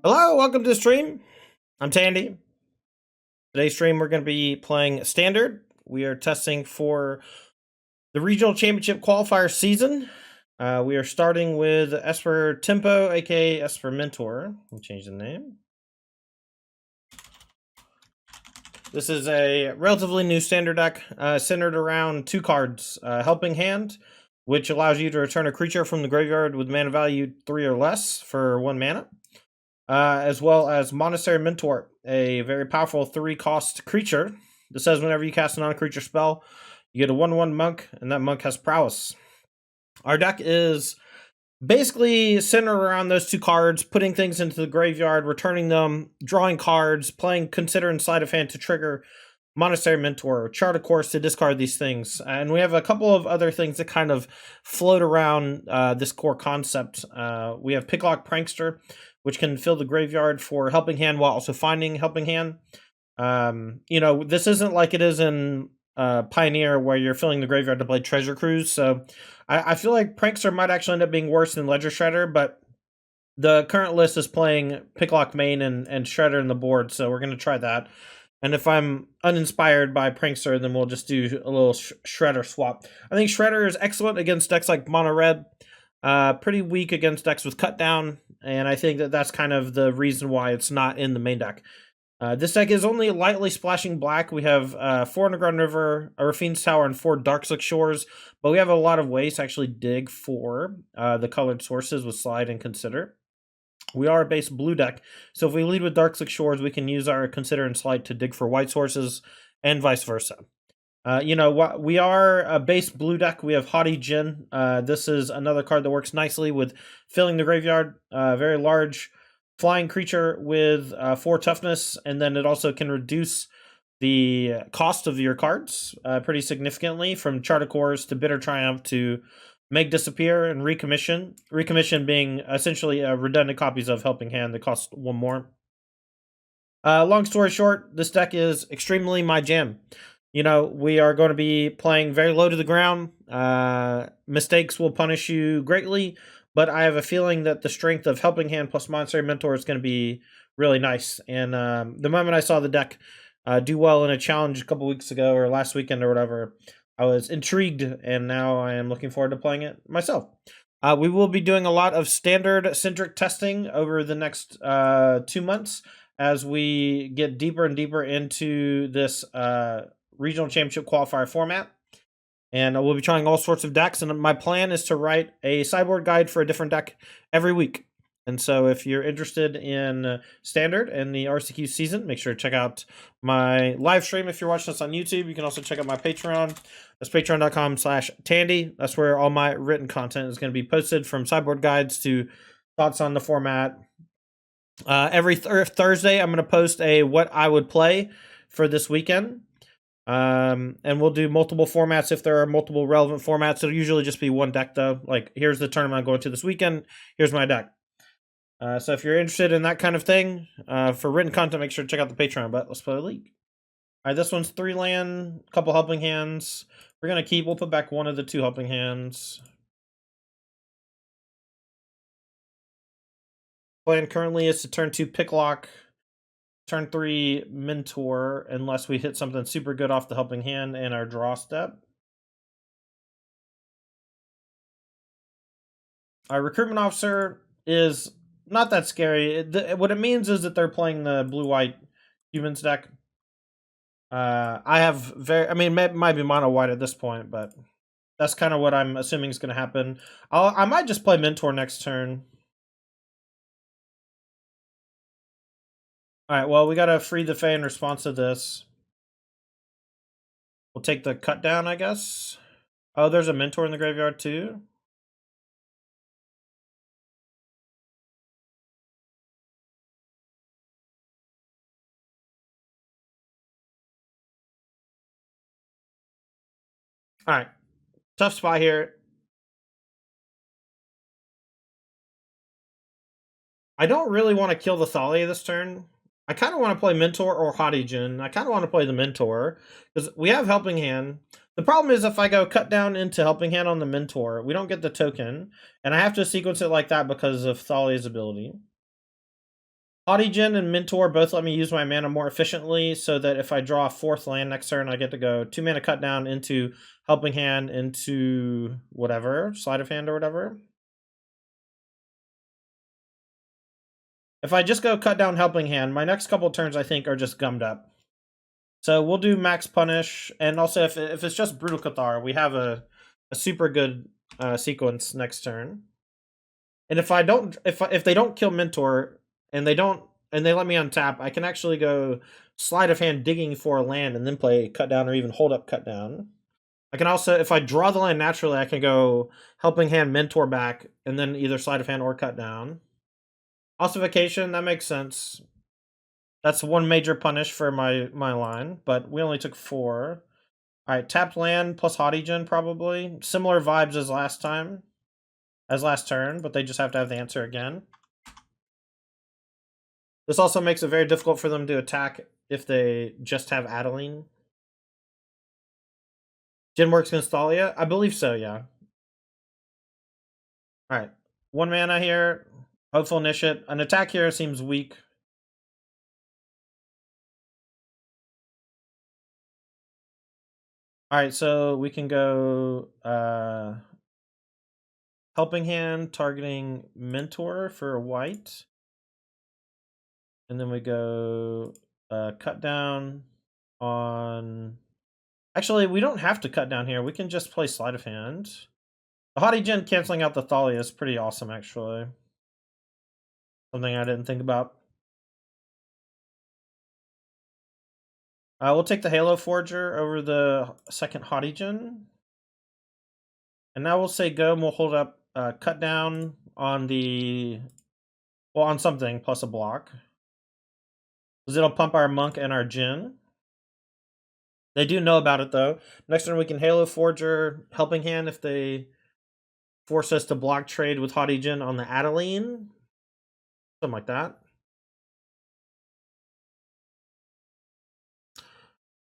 Hello, welcome to the stream. I'm Tandy. Today's stream, we're going to be playing Standard. We are testing for the Regional Championship Qualifier season. We are starting with Esper Tempo, aka Esper Mentor. Let me change the name. This is a relatively new Standard deck centered around two cards. Helping Hand, which allows you to return a creature from the graveyard with mana value 3 or less for 1 mana. As well as Monastery Mentor, a very powerful 3-cost creature that says whenever you cast a non-creature spell, you get a 1/1 monk, and that monk has prowess. Our deck is basically centered around those two cards, putting things into the graveyard, returning them, drawing cards, playing Consider and Sleight of Hand to trigger Monastery Mentor, Chart of Course to discard these things. And we have a couple of other things that kind of float around this core concept. We have Picklock Prankster, which can fill the graveyard for Helping Hand while also finding Helping Hand. This isn't like it is in Pioneer where you're filling the graveyard to play Treasure Cruise. So I feel like Prankster might actually end up being worse than Ledger Shredder, but the current list is playing Picklock main and Shredder in the board, so we're going to try that. And if I'm uninspired by Prankster, then we'll just do a little Shredder swap. I think Shredder is excellent against decks like Mono Red, pretty weak against decks with Cut Down, and I think that that's kind of the reason why it's not in the main deck. This deck is only lightly splashing black. We have 4 Underground River, a Raffine's Tower, and 4 Darkslick Shores, but we have a lot of ways to actually dig for the colored sources with Slide and Consider. We are a base blue deck, so if we lead with Darkslick Shores, we can use our Consider and Slide to dig for white sources, and vice versa. We are a base blue deck. We have Haughty Djinn. This is another card that works nicely with filling the graveyard. Very large flying creature with 4 toughness, and then it also can reduce the cost of your cards pretty significantly from Chart of Course to Bitter Triumph to Make Disappear and Recommission. Recommission being essentially redundant copies of Helping Hand that cost 1 more. Long story short, this deck is extremely my jam. We are going to be playing very low to the ground. Mistakes will punish you greatly, but I have a feeling that the strength of Helping Hand plus Monastery Mentor is going to be really nice. And the moment I saw the deck do well in a challenge a couple weeks ago or last weekend or whatever, I was intrigued, and now I am looking forward to playing it myself. We will be doing a lot of standard-centric testing over the next 2 months as we get deeper and deeper into this Regional Championship Qualifier format. And we'll be trying all sorts of decks, and my plan is to write a sideboard guide for a different deck every week. And so if you're interested in Standard and the RCQ season, make sure to check out my live stream. If you're watching this on YouTube, you can also check out my Patreon. That's patreon.com/Tandy. That's where all my written content is going to be posted, from sideboard guides to thoughts on the format. Every Thursday, I'm going to post a what I would play for this weekend. And we'll do multiple formats if there are multiple relevant formats. It'll usually just be one deck, though. Like, here's the tournament I'm going to this weekend. Here's my deck. So if you're interested in that kind of thing, for written content, make sure to check out the Patreon. But let's play a league. All right, this one's 3 land, couple Helping Hands. We're going to keep. We'll put back one of the 2 Helping Hands. Plan currently is to turn 2 Picklock, turn 3 Mentor, unless we hit something super good off the Helping Hand and our draw step. Our Recruitment Officer is not that scary. What it means is that they're playing the blue-white humans deck. I have it might be mono-white at this point, but that's kind of what I'm assuming is going to happen. I might just play Mentor next turn. Alright, well, we gotta free the Fae in response to this. We'll take the cut down, I guess. Oh, there's a Mentor in the graveyard, too. Alright. Tough spot here. I don't really want to kill the Thalia this turn. I kind of want to play Mentor or Haughty Djinn. I kind of want to play the Mentor, because we have Helping Hand. The problem is if I go cut down into Helping Hand on the Mentor, we don't get the token, and I have to sequence it like that because of Thalia's ability. Audigen and Mentor both let me use my mana more efficiently, so that if I draw a 4th land next turn, I get to go 2 mana cut down into Helping Hand into whatever, Sleight of Hand or whatever. If I just go cut down Helping Hand, my next couple turns I think are just gummed up. So we'll do Max Punish, and also if it's just Brutal Cathar, we have a super good sequence next turn. And if I don't, if they don't kill Mentor and they let me untap, I can actually go Sleight of Hand digging for a land and then play cut down or even hold up cut down. I can also, if I draw the land naturally, I can go Helping Hand Mentor back and then either Sleight of Hand or cut down. Ossification, that makes sense. That's one major punish for my line, but we only took 4. Alright, tapped land plus Haughtygen probably. Similar vibes as last time. As last turn, but they just have to have the answer again. This also makes it very difficult for them to attack if they just have Adeline. Jin works against Thalia? I believe so, yeah. Alright. 1 mana here. Hopeful Initiate. An attack here seems weak. Alright, so we can go Helping Hand targeting Mentor for white. And then we go cut down on... Actually, we don't have to cut down here. We can just play Sleight of Hand. The Haughtygen canceling out the Thalia is pretty awesome, actually. Something I didn't think about. We'll take the Halo Forger over the second Haughtygen. And now we'll say go, and we'll hold up cut down on the... Well, on something, plus a block. Because it'll pump our Monk and our Djinn. They do know about it, though. Next turn we can Halo Forger, Helping Hand if they force us to block trade with Haughtygen on the Adeline. Something like that.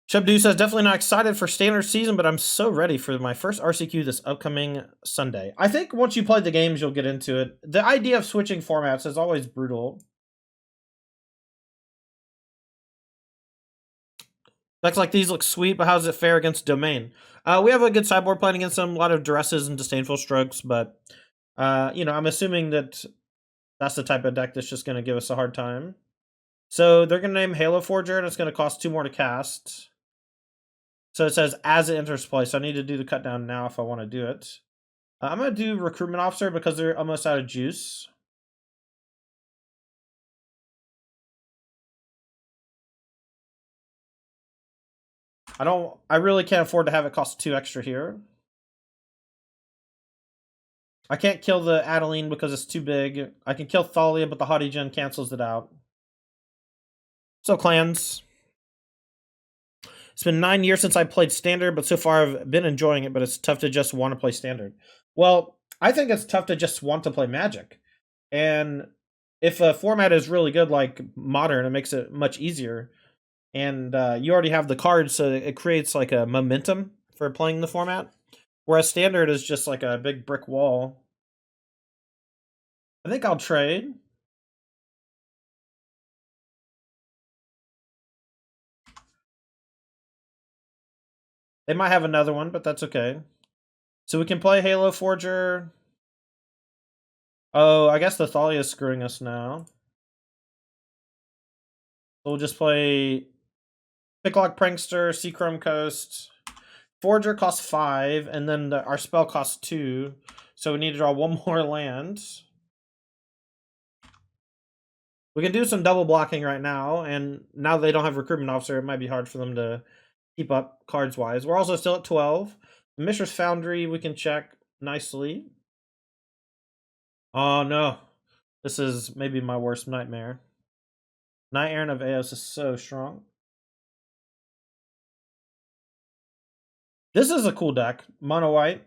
Shabdu says, definitely not excited for standard season, but I'm so ready for my first RCQ this upcoming Sunday. I think once you play the games, you'll get into it. The idea of switching formats is always brutal. Decks like these look sweet, but how does it fare against Domain? We have a good sideboard playing against them, a lot of Duresses and Disdainful Strokes, but, you know, I'm assuming that that's the type of deck that's just going to give us a hard time. So they're going to name Halo Forger, and it's going to cost 2 more to cast. So it says as it enters play, so I need to do the cut down now if I want to do it. I'm going to do Recruitment Officer because they're almost out of juice. I really can't afford to have it cost 2 extra here. I can't kill the Adeline because it's too big. I can kill Thalia, but the Haughtygen cancels it out. So clans. It's been 9 years since I played Standard, but so far I've been enjoying it, but it's tough to just want to play Standard. Well, I think it's tough to just want to play Magic. And if a format is really good like Modern, it makes it much easier. And you already have the cards, so it creates like a momentum for playing the format. Whereas Standard is just like a big brick wall. I think I'll trade. They might have another one, but that's okay. So we can play Halo Forger. Oh, I guess the Thalia is screwing us now. So we'll just play Picklock Prankster, Seachrome Coast. Forger costs 5, and then our spell costs 2. So we need to draw 1 more land. We can do some double blocking right now, and now they don't have Recruitment Officer, it might be hard for them to keep up cards-wise. We're also still at 12. Mishra's Foundry, we can check nicely. Oh, no. This is maybe my worst nightmare. Knight Errant of Eos is so strong. This is a cool deck. Mono White.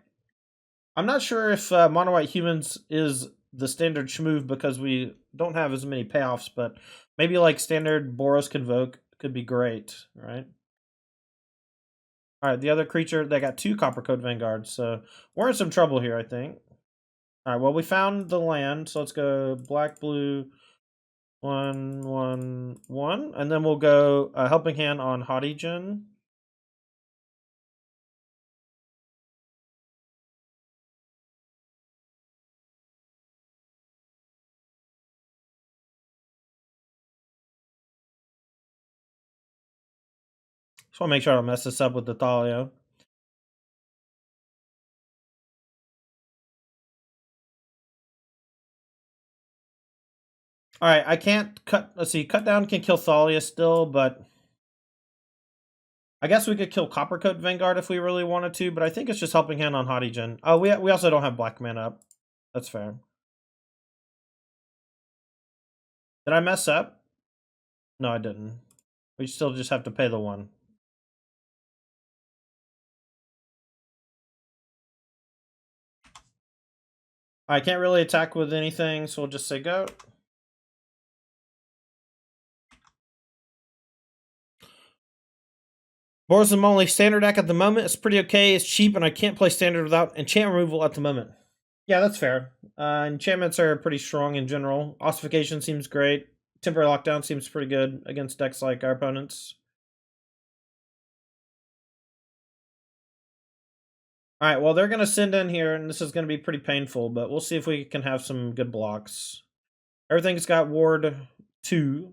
I'm not sure if Mono White Humans is the standard schmoove because we don't have as many payoffs, but maybe like standard Boros Convoke could be great, right? Alright, the other creature, they got 2 Copper Code Vanguards, so we're in some trouble here, I think. Alright, well, we found the land, so let's go black, blue, 1, 1, 1. And then we'll go Helping Hand on Hodigen. Just want to make sure I don't mess this up with the Thalia. Alright, I can't cut. Let's see. Cut down can kill Thalia still, but I guess we could kill Coppercoat Vanguard if we really wanted to, but I think it's just Helping Hand on Hodigen. Oh, we also don't have Black Man up. That's fair. Did I mess up? No, I didn't. We still just have to pay the 1. I can't really attack with anything, so we'll just say go. Borzum only standard deck at the moment. It's pretty okay. It's cheap, and I can't play standard without enchant removal at the moment. Yeah, that's fair. Enchantments are pretty strong in general. Ossification seems great. Temporary Lockdown seems pretty good against decks like our opponents. Alright, well, they're going to send in here, and this is going to be pretty painful, but we'll see if we can have some good blocks. Everything's got Ward 2.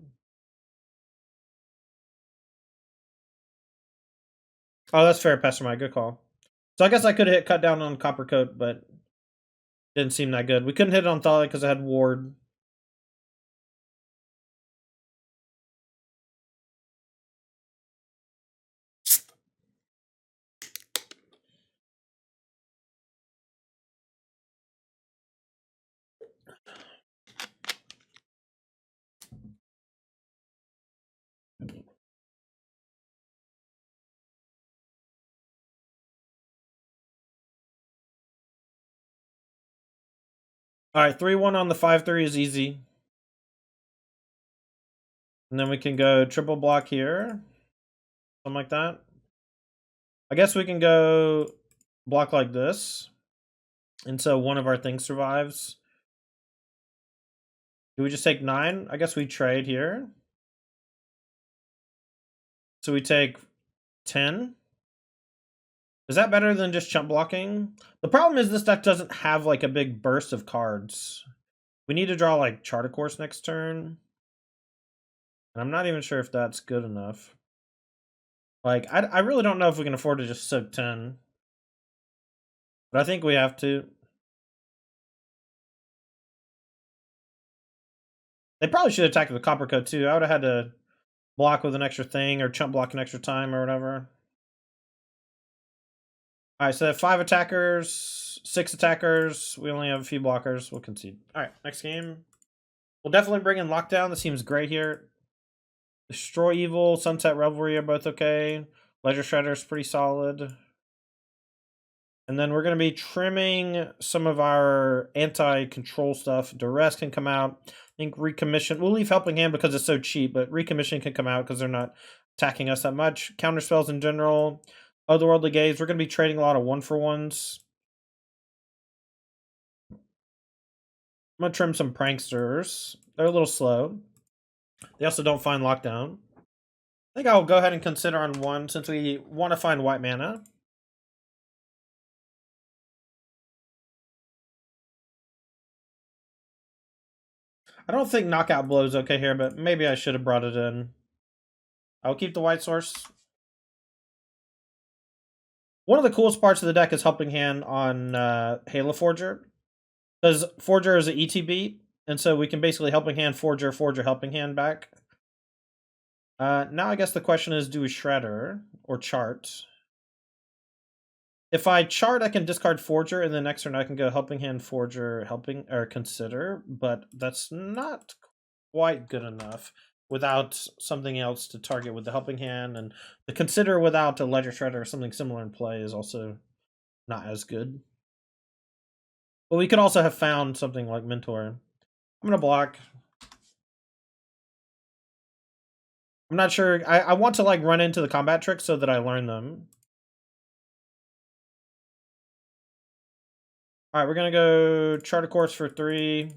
Oh, that's fair, Pastor. Good call. So I guess I could have hit Cut Down on Coppercoat, but didn't seem that good. We couldn't hit it on Thalia because I had Ward. Alright, 3-1 on the 5-3 is easy. And then we can go triple block here. Something like that. I guess we can go block like this. And so one of our things survives. Do we just take 9? I guess we trade here. So we take 10. Is that better than just chump blocking? The problem is this deck doesn't have like a big burst of cards. We need to draw like Chart a Course next turn. And I'm not even sure if that's good enough. Like, I really don't know if we can afford to just soak 10. But I think we have to. They probably should attack with Coppercoat too. I would have had to block with an extra thing or chump block an extra time or whatever. Alright, so 5 attackers, 6 attackers. We only have a few blockers. We'll concede. Alright, next game. We'll definitely bring in Lockdown. This seems great here. Destroy Evil, Sunset Revelry are both okay. Ledger Shredder's pretty solid. And then we're going to be trimming some of our anti-control stuff. Duress can come out. I think Recommission. We'll leave Helping Hand because it's so cheap, but Recommission can come out because they're not attacking us that much. Counter spells in general. Otherworldly Gaze. We're going to be trading a lot of 1-for-1s. I'm going to trim some Pranksters. They're a little slow. They also don't find Lockdown. I think I'll go ahead and consider on 1 since we want to find white mana. I don't think Knockout Blow is okay here, but maybe I should have brought it in. I'll keep the white source. One of the coolest parts of the deck is Helping Hand on Halo Forger. Because Forger is an ETB, and so we can basically Helping Hand, Forger, Forger, Helping Hand back. Now I guess the question is, do we Shredder or Chart? If I Chart, I can discard Forger, and the next turn I can go Helping Hand, Forger, Helping, or Consider, but that's not quite good enough without something else to target with the Helping Hand, and the Consider without a Ledger Shredder or something similar in play is also not as good. But we could also have found something like Mentor. I'm gonna block. I'm not sure. I want to like run into the combat tricks so that I learn them. Alright, we're gonna go Chart a Course for 3.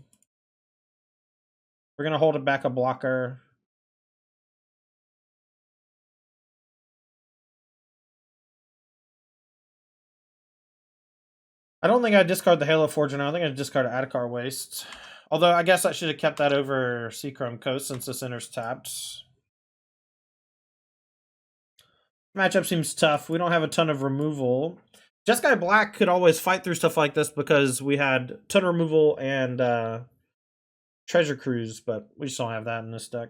We're gonna hold it back a blocker. I don't think I discard the Halo Forger now. I think I discard Adakar Waste. Although I guess I should have kept that over Seachrome Coast since this enters tapped. Matchup seems tough. We don't have a ton of removal. Jeskai Black could always fight through stuff like this because we had ton of removal and Treasure Cruise, but we just don't have that in this deck.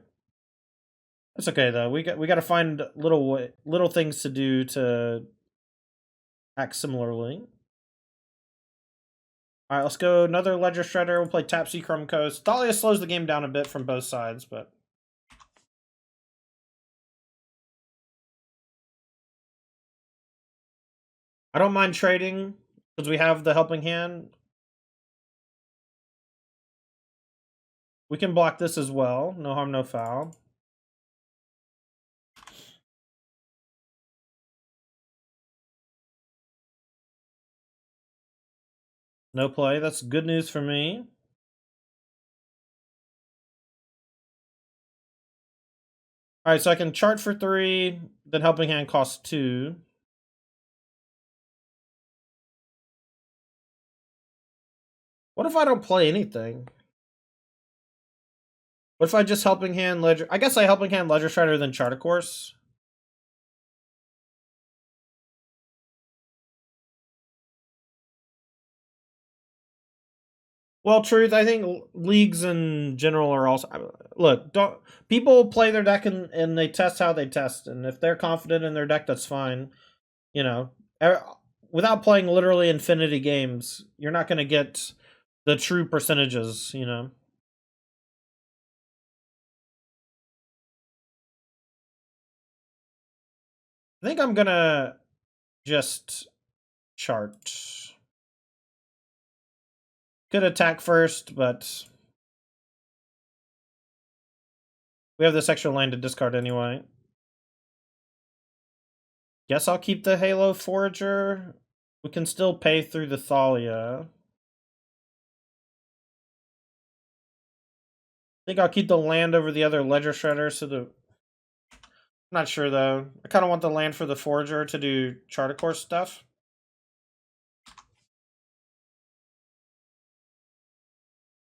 That's okay though. We got to find little things to do to act similarly. All right, let's go another Ledger Shredder. We'll play Tap Seachrome Coast. Thalia slows the game down a bit from both sides, but I don't mind trading because we have the Helping Hand. We can block this as well. No harm, no foul. No play. That's good news for me. All right, so I can chart for 3, then Helping Hand costs 2. What if I don't play anything? What if I just Helping Hand Ledger? I guess I Helping Hand Ledger Shredder then Chart a Course. Well, truth, I think leagues in general are also look. Don't people play their deck and they test how they test, and if they're confident in their deck, that's fine. You know, without playing literally infinity games, you're not going to get the true percentages. You know. I think I'm gonna just chart. Could attack first, but we have this extra land to discard anyway. Guess I'll keep the Halo Forager. We can still pay through the Thalia. I think I'll keep the land over the other Ledger Shredder, so the... I'm not sure, though. I kind of want the land for the Forager to do Chart a Course stuff.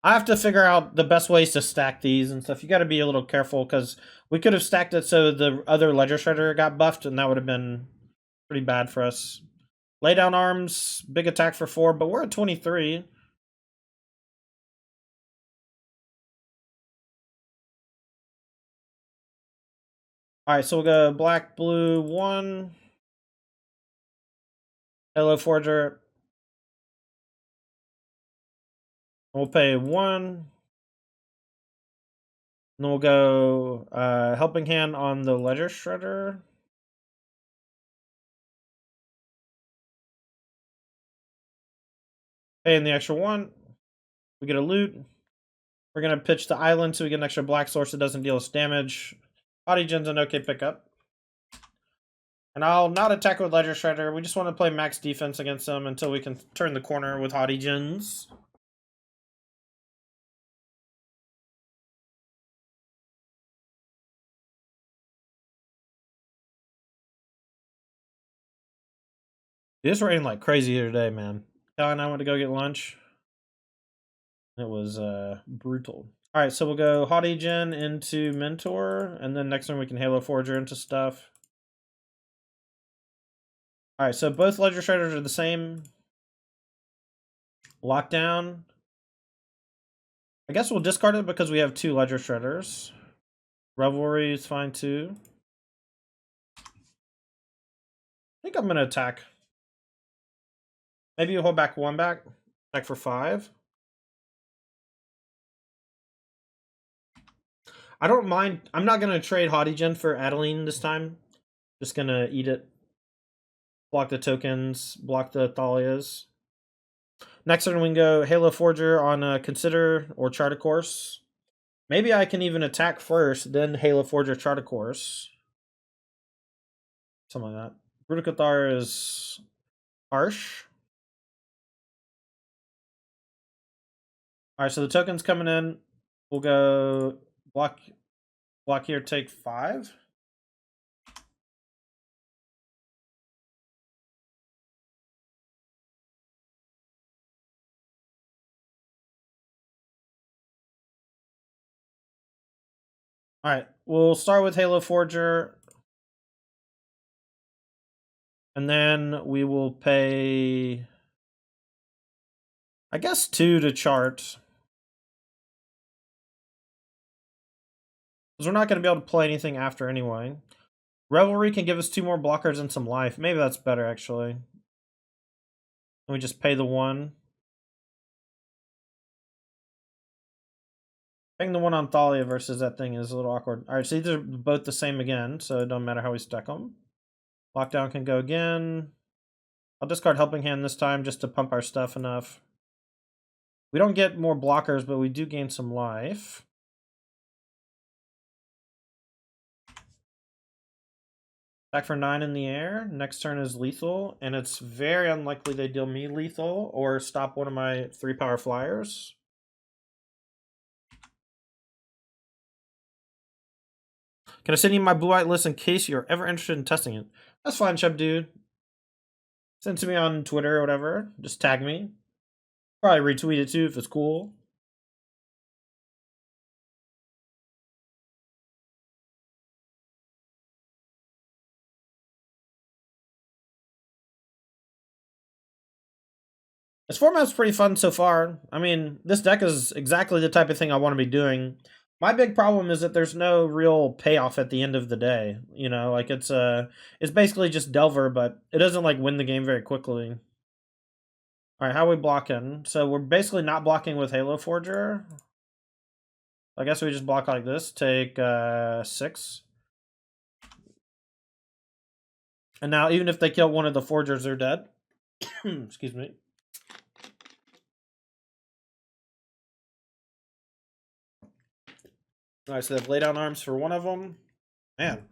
I have to figure out the best ways to stack these and stuff. You got to be a little careful, because we could have stacked it so the other Ledger Shredder got buffed, and that would have been pretty bad for us. Lay down arms, big attack for 4, but we're at 23. Alright, so we'll go black, blue, 1. Hello, Forger. We'll pay 1. And then we'll go Helping Hand on the Ledger Shredder. Paying the extra 1. We get a loot. We're going to pitch the island so we get an extra black source that doesn't deal us damage. Body Gen's an okay pickup. And I'll not attack with Ledger Shredder. We just want to play max defense against them until we can turn the corner with Haughty Gens. It's raining like crazy here today, man. Cal and I went to go get lunch. It was brutal. All right, so we'll go Haughty Gen into Mentor, and then next turn we can Halo Forger into stuff. All right, so both Ledger Shredders are the same. Lockdown. I guess we'll discard it because we have 2 Ledger Shredders. Revelry is fine too. I think I'm going to attack. Maybe you hold back 1 back. Attack for 5. I don't mind. I'm not going to trade Haughty Gen for Adeline this time. Just going to eat it. Block the tokens. Block the Thalias. Next turn we can go Halo Forger on Consider or Chart a Course. Maybe I can even attack first, then Halo Forger Chart a Course. Something like that. Brutal is harsh. Alright, so the token's coming in. We'll go block here, take 5. Alright, we'll start with Halo Forger. And then we will pay, I guess, 2 to chart. Because we're not going to be able to play anything after anyway. Revelry can give us 2 more blockers and some life. Maybe that's better, actually. And we just pay the 1. Paying the 1 on Thalia versus that thing is a little awkward. Alright, so these are both the same again, so it don't matter how we stack them. Lockdown can go again. I'll discard Helping Hand this time just to pump our stuff enough. We don't get more blockers, but we do gain some life. Back for 9 in the air. Next turn is lethal, and it's very unlikely they deal me lethal or stop one of my 3-power flyers. Can I send you my Blue White list in case you're ever interested in testing it? That's fine, Chub Dude. Send it to me on Twitter or whatever. Just tag me. Probably retweet it too if it's cool. This format's pretty fun so far. I mean, this deck is exactly the type of thing I want to be doing. My big problem is that there's no real payoff at the end of the day. You know, like it's basically just Delver, but it doesn't like win the game very quickly. All right, how are we blocking? So we're basically not blocking with Halo Forger. I guess we just block like this. Take 6. And now even if they kill one of the Forgers, they're dead. Excuse me. All right, so they have lay down arms for one of them. Man.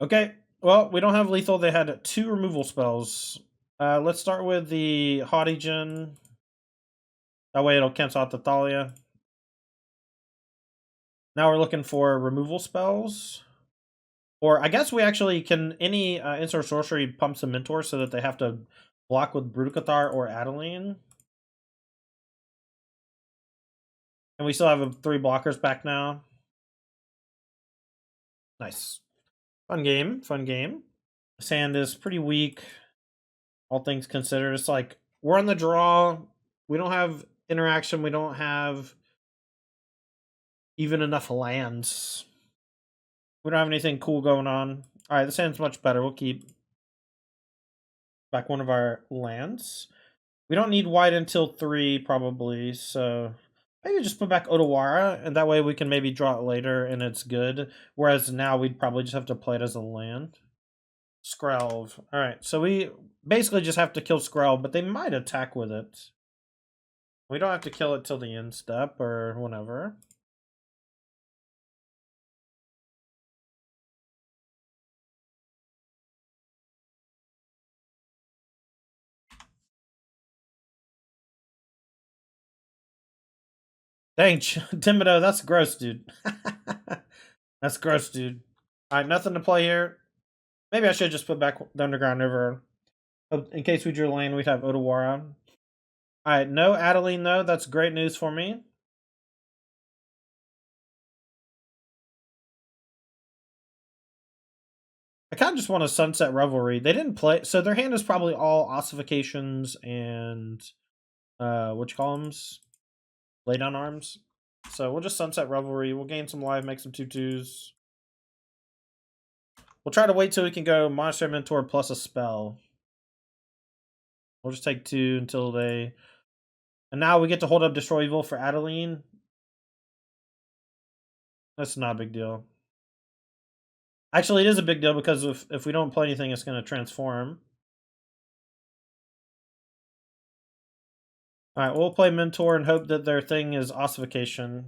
Okay, well, we don't have lethal. They had 2 removal spells. Let's start with the Haughty Gen. That way it'll cancel out the Thalia. Now we're looking for removal spells. Or I guess we actually can, any instant sorcery pumps a Mentor so that they have to block with Brutocathar or Adeline. And we still have 3 blockers back now. Nice. Fun game, fun game. Sand is pretty weak, all things considered. It's like, we're on the draw. We don't have interaction. We don't have even enough lands. We don't have anything cool going on. All right, this hand's much better. We'll keep back one of our lands. We don't need white until 3, probably, so maybe just put back Otawara, and that way we can maybe draw it later, and it's good. Whereas now we'd probably just have to play it as a land. Skrelv. All right, so we basically just have to kill Skrelv, but they might attack with it. We don't have to kill it till the end step or whenever. Dang, Timido, that's gross, dude. That's gross, dude. All right, nothing to play here. Maybe I should just put back the Underground River. In case we drew land, we'd have Otawara. All right, no Adeline, though. That's great news for me. I kind of just want to Sunset Revelry. They didn't play, so their hand is probably all Ossifications and what you call them? Lay down arms. So we'll just Sunset Revelry. We'll gain some life, make some 2/2s. We'll try to wait till we can go Monster Mentor plus a spell. We'll just take 2 until they... And now we get to hold up Destroy Evil for Adeline. That's not a big deal. Actually, it is a big deal because if we don't play anything, it's going to transform. Alright, we'll play Mentor and hope that their thing is Ossification.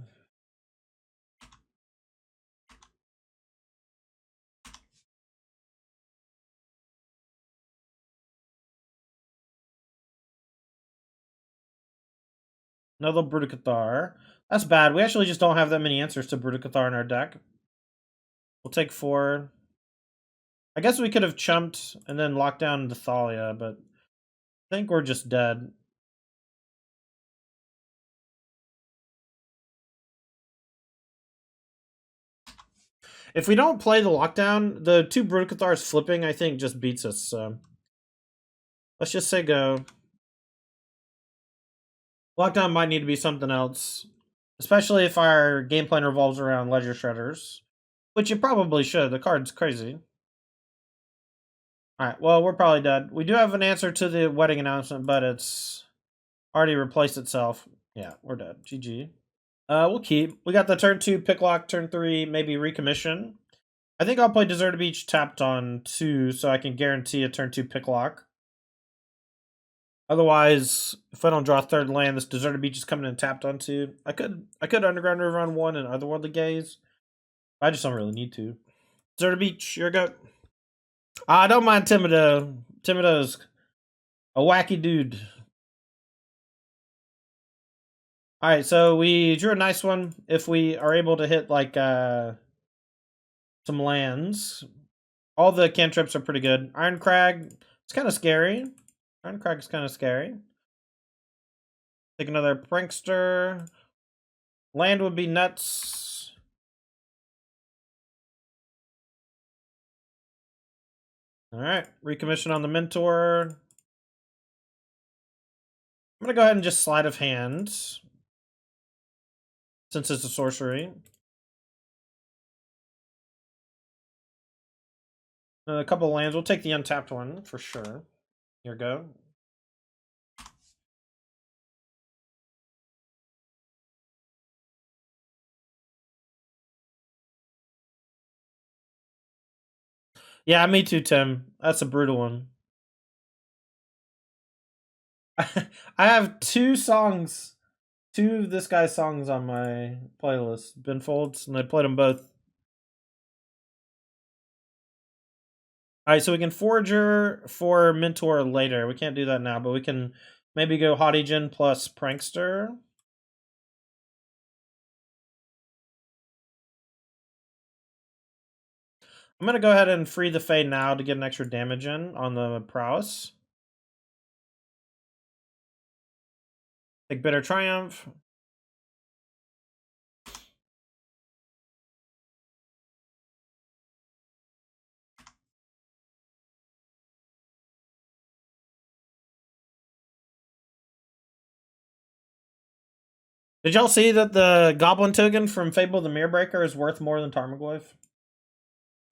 Another Bruticathar. That's bad. We actually just don't have that many answers to Bruticathar in our deck. We'll take 4. I guess we could have chumped and then locked down the Thalia, but I think we're just dead. If we don't play the lockdown, the 2 Bruticathars flipping, I think, just beats us, so let's just say go. Lockdown might need to be something else, especially if our game plan revolves around Ledger Shredders, which it probably should. The card's crazy. Alright, well, we're probably dead. We do have an answer to the wedding announcement, but it's already replaced itself. Yeah, we're dead. GG. We'll keep. We got the turn 2 pick lock, turn 3 maybe recommission. I think I'll play Deserted Beach tapped on 2 so I can guarantee a turn 2 pick lock. Otherwise, if I don't draw a third land, this Deserted Beach is coming in tapped on 2. I could Underground River on 1 and Otherworldly Gaze. I just don't really need to. Deserted Beach, you're go. I don't mind Timido. Timido's a wacky dude. Alright, so we drew a nice one. If we are able to hit like some lands. All the cantrips are pretty good. Iron Crag, it's kind of scary. Iron Crag is kind of scary. Take another Prankster. Land would be nuts. Alright, recommission on the Mentor. I'm going to go ahead and just sleight of hand, since it's a sorcery. A couple of lands. We'll take the untapped one for sure. Here we go. Yeah, me too, Tim. That's a brutal one. I have 2 songs, 2 of this guy's songs on my playlist. Ben Folds, and I played them both. Alright, so we can Forager for Mentor later. We can't do that now, but we can maybe go Haughtygen plus Prankster. I'm going to go ahead and free the Fae now to get an extra damage in on the Prowess. Take Bitter Triumph. Did y'all see that the Goblin token from Fable the Mirrorbreaker is worth more than Tarmogoyf?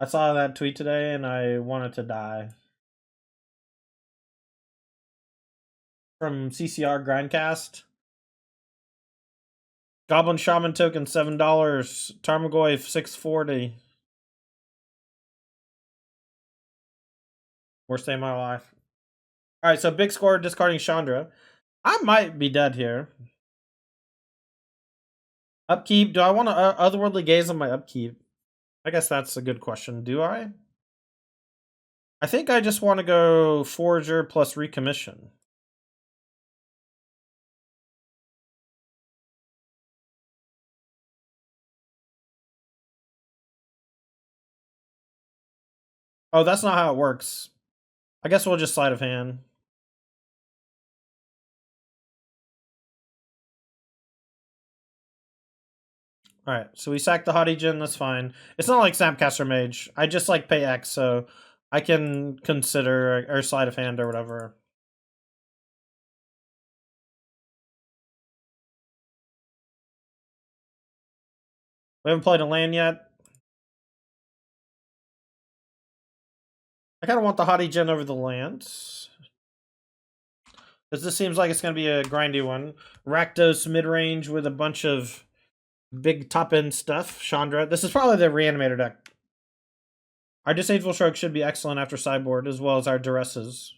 I saw that tweet today and I wanted to die. From CCR Grindcast. Goblin Shaman token $7. Tarmogoyf $6.40. Worst day of my life. Alright, so big score discarding Chandra. I might be dead here. Upkeep. Do I want to Otherworldly Gaze on my upkeep? I guess that's a good question. Do I? I think I just want to go Forager plus Recommission. Oh, that's not how it works. I guess we'll just sleight of hand. Alright, so we sack the Haughtygen, that's fine. It's not like Snapcaster Mage. I just like pay X, so I can consider or sleight of hand or whatever. We haven't played a land yet. I kind of want the Haughtygen over the lands. Because this seems like it's going to be a grindy one. Rakdos mid-range with a bunch of big top-end stuff. Chandra. This is probably the Reanimator deck. Our Disdainful Stroke should be excellent after sideboard, as well as our Duresses.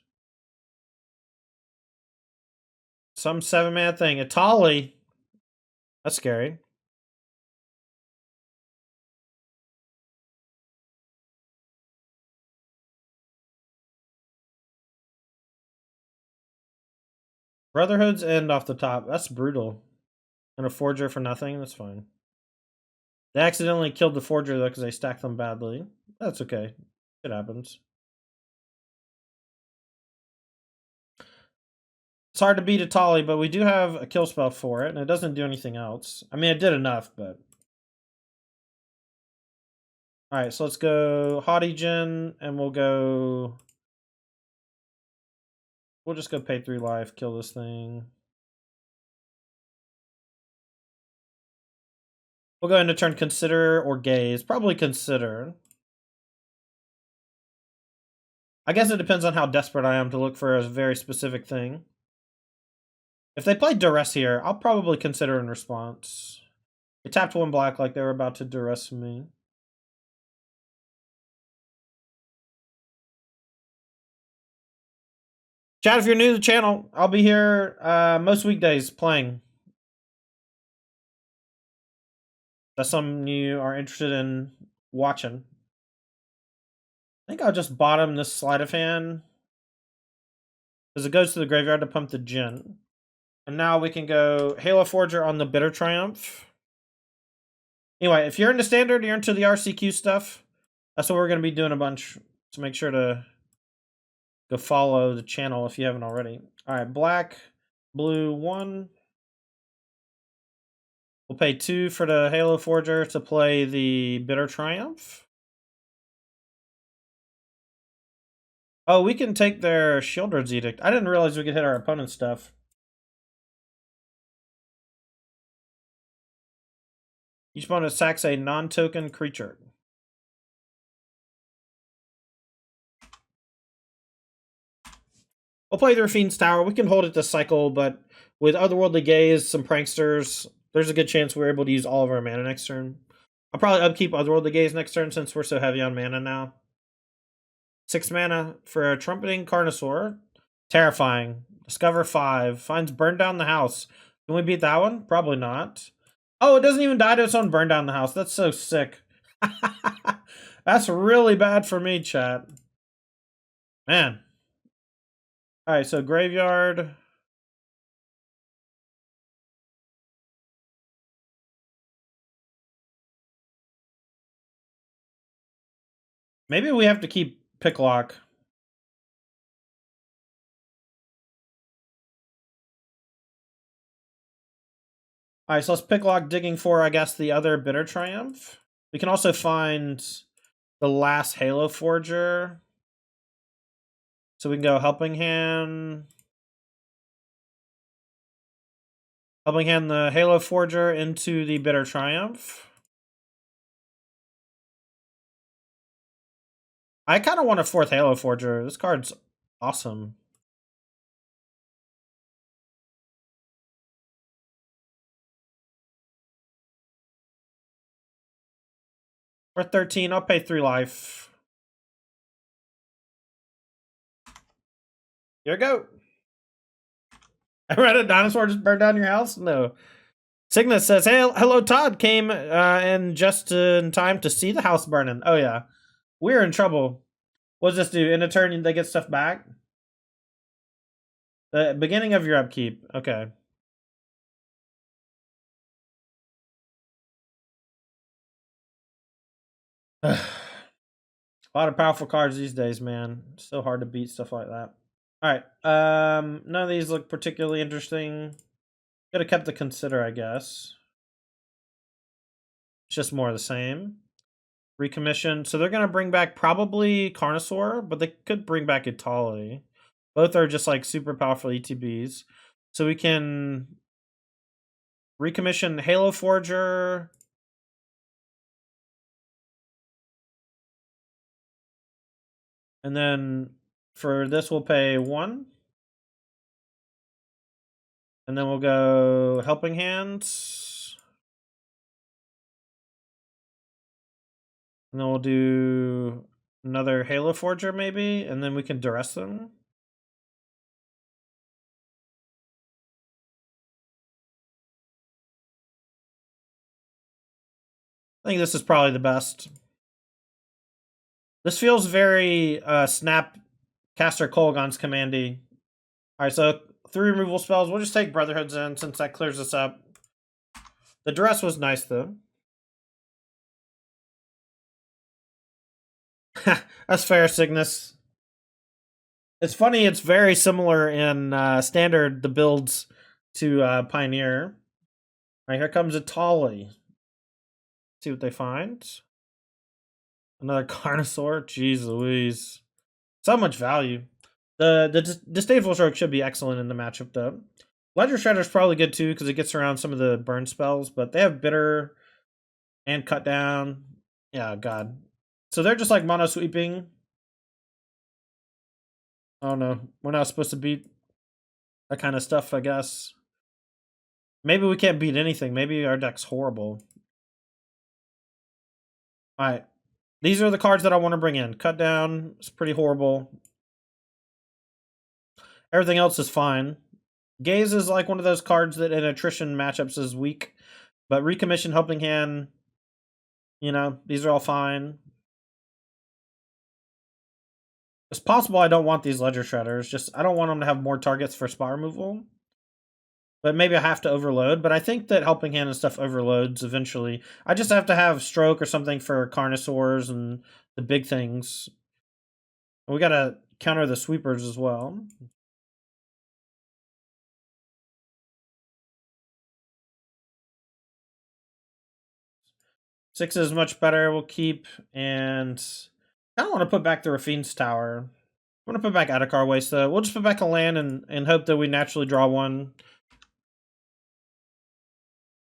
Some 7-man thing. Itali. That's scary. Brotherhood's End off the top. That's brutal. And a Forger for nothing. That's fine. They accidentally killed the Forger, though, because they stacked them badly. That's okay. It happens. It's hard to beat a Tolly, but we do have a kill spell for it, and it doesn't do anything else. I mean, it did enough, but... Alright, so let's go Haughty Jin, and we'll go... We'll just go pay 3 life, kill this thing. We'll go into turn Consider or Gaze. Probably Consider. I guess it depends on how desperate I am to look for a very specific thing. If they play Duress here, I'll probably Consider in response. They tapped 1 black like they were about to Duress me. Chat, if you're new to the channel, I'll be here most weekdays playing. That's something you are interested in watching. I think I'll just bottom this sleight of hand, because it goes to the graveyard to pump the Jin. And now we can go Halo Forger on the Bitter Triumph. Anyway, if you're into Standard, you're into the RCQ stuff, that's what we're going to be doing a bunch. So make sure to go follow the channel if you haven't already. Alright, black, blue, 1. We'll pay 2 for the Halo Forger to play the Bitter Triumph. Oh, we can take their Shieldred's Edict. I didn't realize we could hit our opponent's stuff. Each opponent sacks a non-token creature. We'll play the Fiend's Tower. We can hold it this cycle, but with Otherworldly Gaze, some Pranksters, there's a good chance we're able to use all of our mana next turn. I'll probably upkeep Otherworldly Gaze next turn since we're so heavy on mana now. 6 mana for a Trumpeting Carnosaur. Terrifying. Discover 5. Finds Burn Down the House. Can we beat that one? Probably not. Oh, it doesn't even die to its own Burn Down the House. That's so sick. That's really bad for me, chat. Man. Alright, so graveyard. Maybe we have to keep Picklock. Alright, so let's Picklock digging for, I guess, the other Bitter Triumph. We can also find the last Halo Forger. So we can go Helping Hand. Helping Hand the Halo Forger into the Bitter Triumph. I kind of want a 4th Halo Forger. This card's awesome. For 13, I'll pay 3 life. Here we go. I read a dinosaur just burned down your house? No. Cygnus says, hey, hello, Todd. Came in just in time to see the house burning. Oh, yeah. We're in trouble. What does this do? In a turn, they get stuff back? The beginning of your upkeep. Okay. A lot of powerful cards these days, man. So hard to beat stuff like that. Alright. None of these look particularly interesting. Could have kept the Consider, I guess. It's just more of the same. Recommission. So they're going to bring back probably Carnosaur, but they could bring back Itali. Both are just like super powerful ETBs. So we can recommission Halo Forger. And then for this, we'll pay 1. And then we'll go Helping Hands. And then we'll do another Halo Forger maybe. And then we can duress them. I think this is probably the best. This feels very Snapcaster Kolaghan's commandy. Alright, so 3 removal spells. We'll just take Brotherhoods in since that clears us up. The duress was nice though. That's fair, Cygnus. It's funny, it's very similar in standard, the builds to Pioneer. Alright, here comes a Tolly. See what they find. Another Carnosaur. Jeez Louise. So much value. The disdainful stroke should be excellent in the matchup though. Ledger Shredder's probably good too because it gets around some of the burn spells, but they have bitter and cut down. Yeah, god. So they're just like mono sweeping. Oh no, we're not supposed to beat that kind of stuff, I guess. Maybe we can't beat anything. Maybe our deck's horrible. Alright. These are the cards that I want to bring in. Cut down is pretty horrible. Everything else is fine. Gaze is like one of those cards that in attrition matchups is weak. But Recommission, Helping Hand, you know, these are all fine. It's possible I don't want these Ledger Shredders. Just, I don't want them to have more targets for spot removal. But maybe I have to overload. But I think that Helping Hand and stuff overloads eventually. I just have to have Stroke or something for Carnosaurs and the big things. And we gotta counter the sweepers as well. Six is much better. We'll keep. And I don't want to put back the Rafine's Tower. I'm going to put back Adakar Waste, though. We'll just put back a land and hope that we naturally draw one.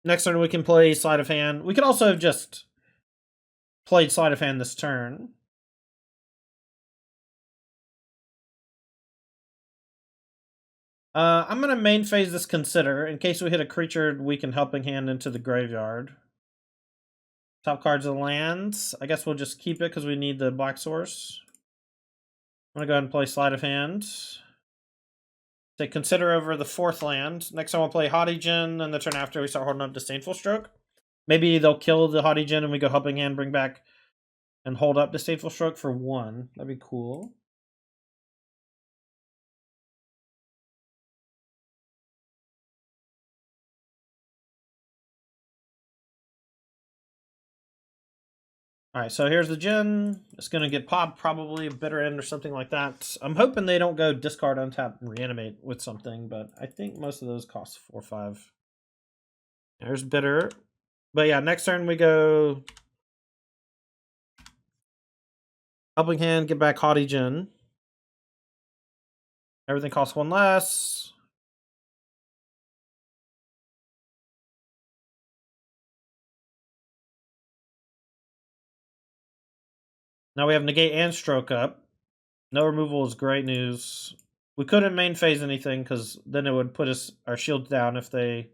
Next turn, we can play Sleight of Hand. We could also have just played Sleight of Hand this turn. I'm going to main phase this Consider. In case we hit a creature, we can Helping Hand into the graveyard. Top cards of lands. I guess we'll just keep it because we need the black source. I'm going to go ahead and play Sleight of Hand. Say Consider over the 4th land. Next time we'll play Haughty-Djinn, and the turn after we start holding up Disdainful Stroke. Maybe they'll kill the Haughty-Djinn and we go Helping Hand, bring back, and hold up Disdainful Stroke for 1. That'd be cool. Alright, so here's the Djinn. It's going to get popped, probably a Bitter End or something like that. I'm hoping they don't go discard, untap, and reanimate with something, but I think most of those cost 4 or 5. There's Bitter. But yeah, next turn we go Helping Hand, get back Haughty-Djinn. Everything costs 1 less. Now we have Negate and Stroke up. No removal is great news. We couldn't main phase anything because then it would put our shields down if they...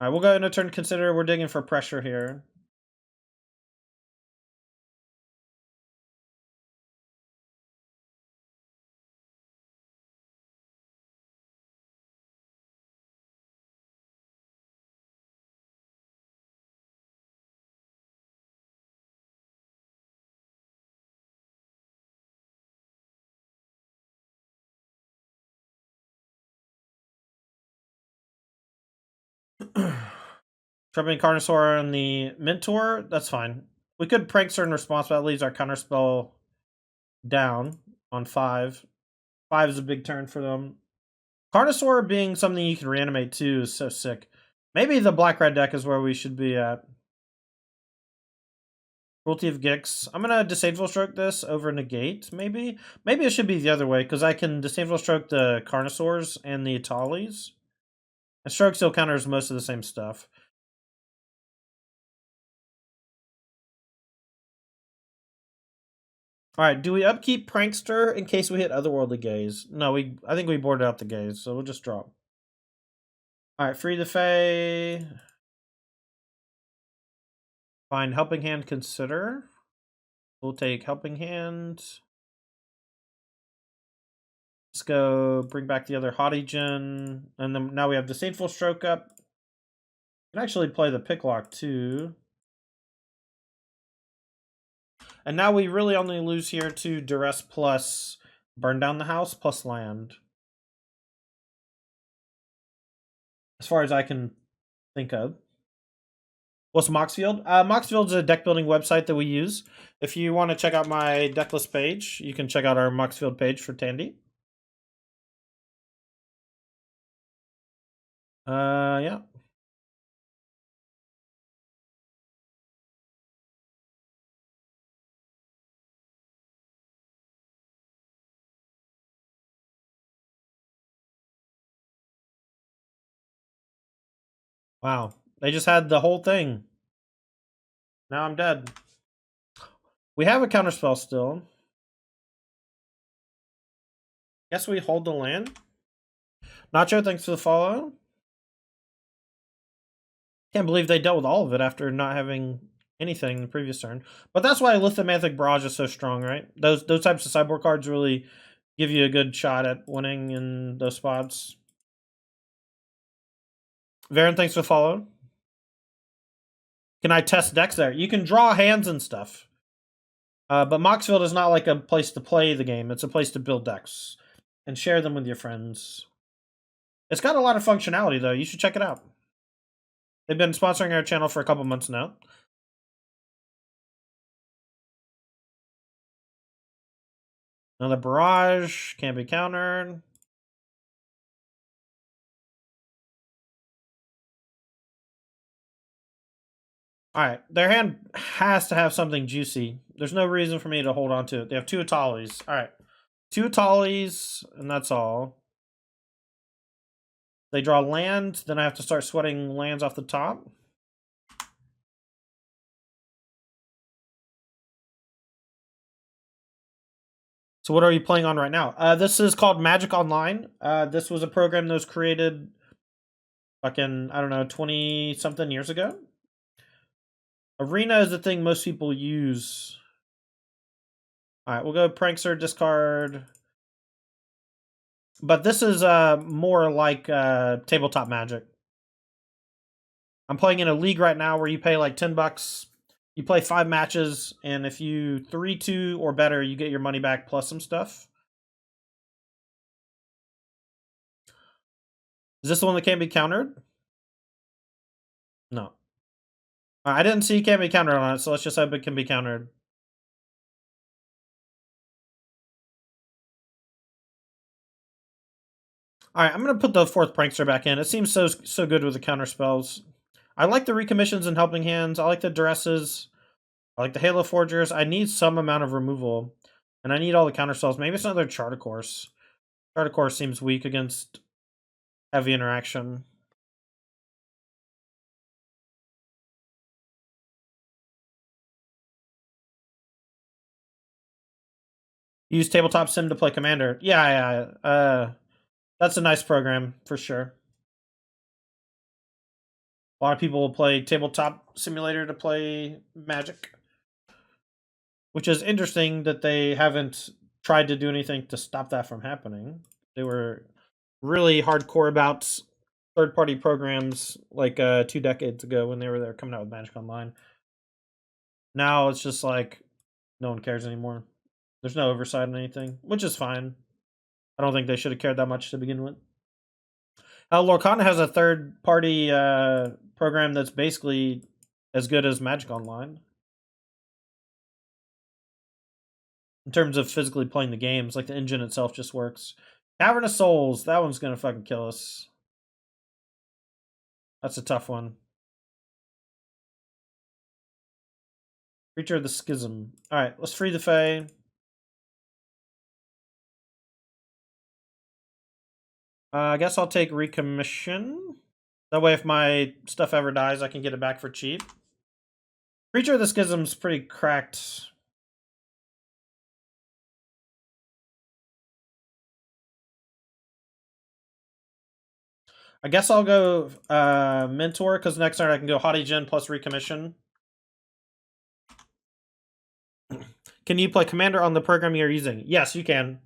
Alright, we'll go into turn Consider. We're digging for pressure here. Trapping Carnosaur on the Mentor, that's fine. We could Prankster in response, but that leaves our counterspell down on 5. 5 is a big turn for them. Carnosaur being something you can reanimate too is so sick. Maybe the black-red deck is where we should be at. Cruelty of Gix. I'm going to Disdainful Stroke this over Negate, maybe? Maybe it should be the other way, because I can Disdainful Stroke the Carnosaurs and the Atalis. And Stroke still counters most of the same stuff. Alright, do we upkeep Prankster in case we hit Otherworldly Gaze? No, I think we boarded out the Gaze, so we'll just drop. Alright, free the Fae. Fine, Helping Hand Consider. We'll take Helping Hand. Let's go bring back the other Haughty-Djinn. And then now we have Disdainful Stroke up. We can actually play the Picklock too. And now we really only lose here to Duress plus Burn Down the House plus land. as far as I can think of. What's Moxfield? Moxfield's a deck building website that we use. If you want to check out my deck list page, you can check out our Moxfield page for Tandy. Yeah. Wow. They just had the whole thing. Now I'm dead. We have a counterspell still. Guess we hold the land. Nacho, thanks for the follow. Can't believe they dealt with all of it after not having anything in the previous turn. But that's why Lithomanthic Barrage is so strong, right? Those types of sideboard cards really give you a good shot at winning in those spots. Varen, thanks for the follow. Can I test decks there? You can draw hands and stuff. But Moxfield is not like a place to play the game. It's a place to build decks and share them with your friends. It's got a lot of functionality, though. You should check it out. They've been sponsoring our channel for a couple months now. Another barrage. Can't be countered. Alright, their hand has to have something juicy. There's no reason for me to hold on to it. They have 2 Atalis. Alright. 2 Atalis, and that's all. They draw land, then I have to start sweating lands off the top. So what are you playing on right now? This is called Magic Online. This was a program that was created fucking, I don't know, 20-something years ago. Arena is the thing most people use. Alright, we'll go Prankster, discard. But this is more like tabletop Magic. I'm playing in a league right now where you pay like $10. You play 5 matches, and if you 3-2 or better, you get your money back plus some stuff. Is this the one that can't be countered? No. I didn't see can't be countered on it, so let's just hope it can be countered. Alright, I'm going to put the 4th Prankster back in. It seems so good with the counter spells. I like the recommissions and helping hands. I like the duresses. I like the Halo Forgers. I need some amount of removal. And I need all the counter spells. Maybe it's another Charter Course. Charter Course seems weak against heavy interaction. Use Tabletop Sim to play Commander. Yeah. That's a nice program, for sure. A lot of people will play Tabletop Simulator to play Magic. Which is interesting that they haven't tried to do anything to stop that from happening. They were really hardcore about third-party programs like 2 decades ago when they were there coming out with Magic Online. Now it's just like no one cares anymore. There's no oversight on anything, which is fine. I don't think they should have cared that much to begin with. Lorcana has a third-party program that's basically as good as Magic Online. In terms of physically playing the games, like the engine itself just works. Cavern of Souls, that one's gonna fucking kill us. That's a tough one. Creature of the Schism. Alright, let's free the Fae. I guess I'll take Recommission. That way if my stuff ever dies, I can get it back for cheap. Creature of the Schism's pretty cracked. I guess I'll go Mentor, because next turn I can go Haughty Djinn plus Recommission. Can you play Commander on the program you're using? Yes, you can.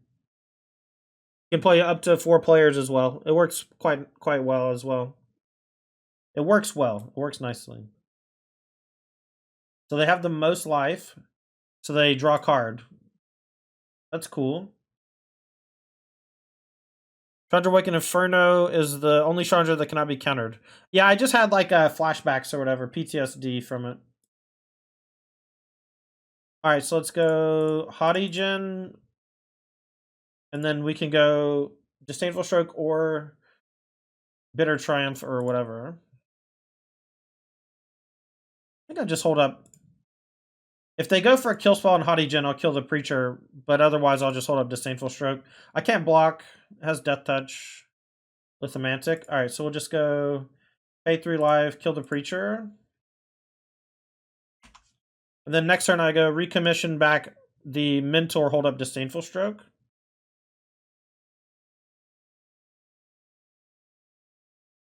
You can play up to 4 players as well. It works quite well as well. It works well. It works nicely. So they have the most life. So they draw a card. That's cool. Chandra Awakened Inferno is the only Chandra that cannot be countered. Yeah, I just had like flashbacks or whatever, PTSD from it. Alright, so let's go Haughty Gen. And then we can go Disdainful Stroke or Bitter Triumph or whatever. I think I'll just hold up. If they go for a kill spell on Haughty Gen, I'll kill the Preacher, but otherwise I'll just hold up Disdainful Stroke. I can't block. It has Death Touch. Lithomantic. Alright, so we'll just go pay 3 life, kill the Preacher. And then next turn I go recommission back the Mentor, hold up Disdainful Stroke.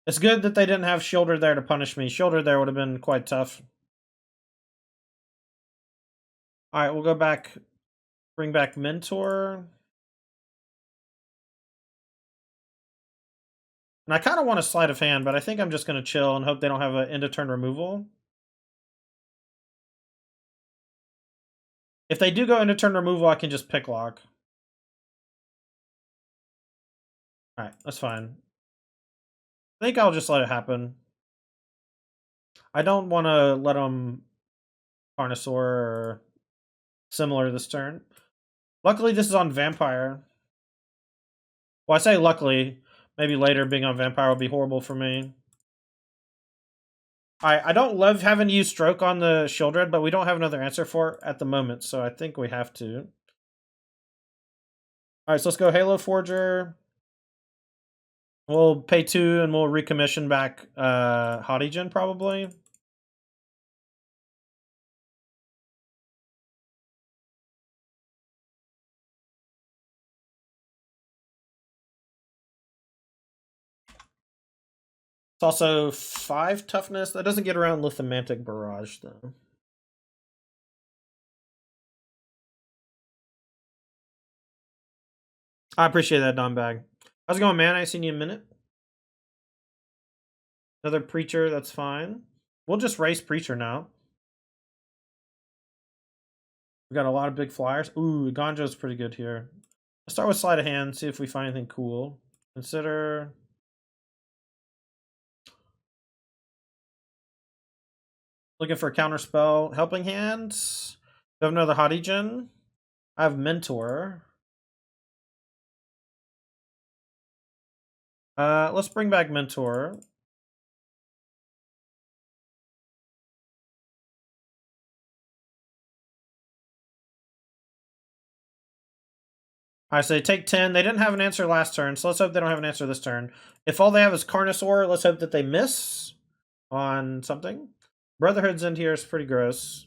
It's good that they didn't have Shielder there to punish me. Shielder there would have been quite tough. Alright, we'll go back, bring back Mentor. And I kind of want a sleight of hand, but I think I'm just going to chill and hope they don't have an end of turn removal. If they do go into turn removal, I can just pick lock. Alright, that's fine. I think I'll just let it happen. I don't want to let them Carnosaur or similar this turn. Luckily, this is on Vampire. Well, I say luckily. Maybe later being on Vampire will be horrible for me. I don't love having to use Stroke on the Shieldred, but we don't have another answer for it at the moment, so I think we have to. Alright, so let's go Halo Forger. We'll pay 2 and we'll recommission back Haughty Gen probably. It's also 5 toughness. That doesn't get around Lithomantic Barrage though. I appreciate that, Don Bag. How's it going, man? I ain't seen you in a minute. Another Preacher, that's fine. We'll just race Preacher now. We got a lot of big flyers. Ooh, Ganjo's pretty good here. Let's start with Sleight of Hand, see if we find anything cool. Consider. Looking for a counter spell. Helping Hand. We have another Haughty Gen. I have Mentor. Let's bring back Mentor. I say take 10. They didn't have an answer last turn, so let's hope they don't have an answer this turn. If all they have is Carnosaur, let's hope that they miss on something. Brotherhood's in here is pretty gross.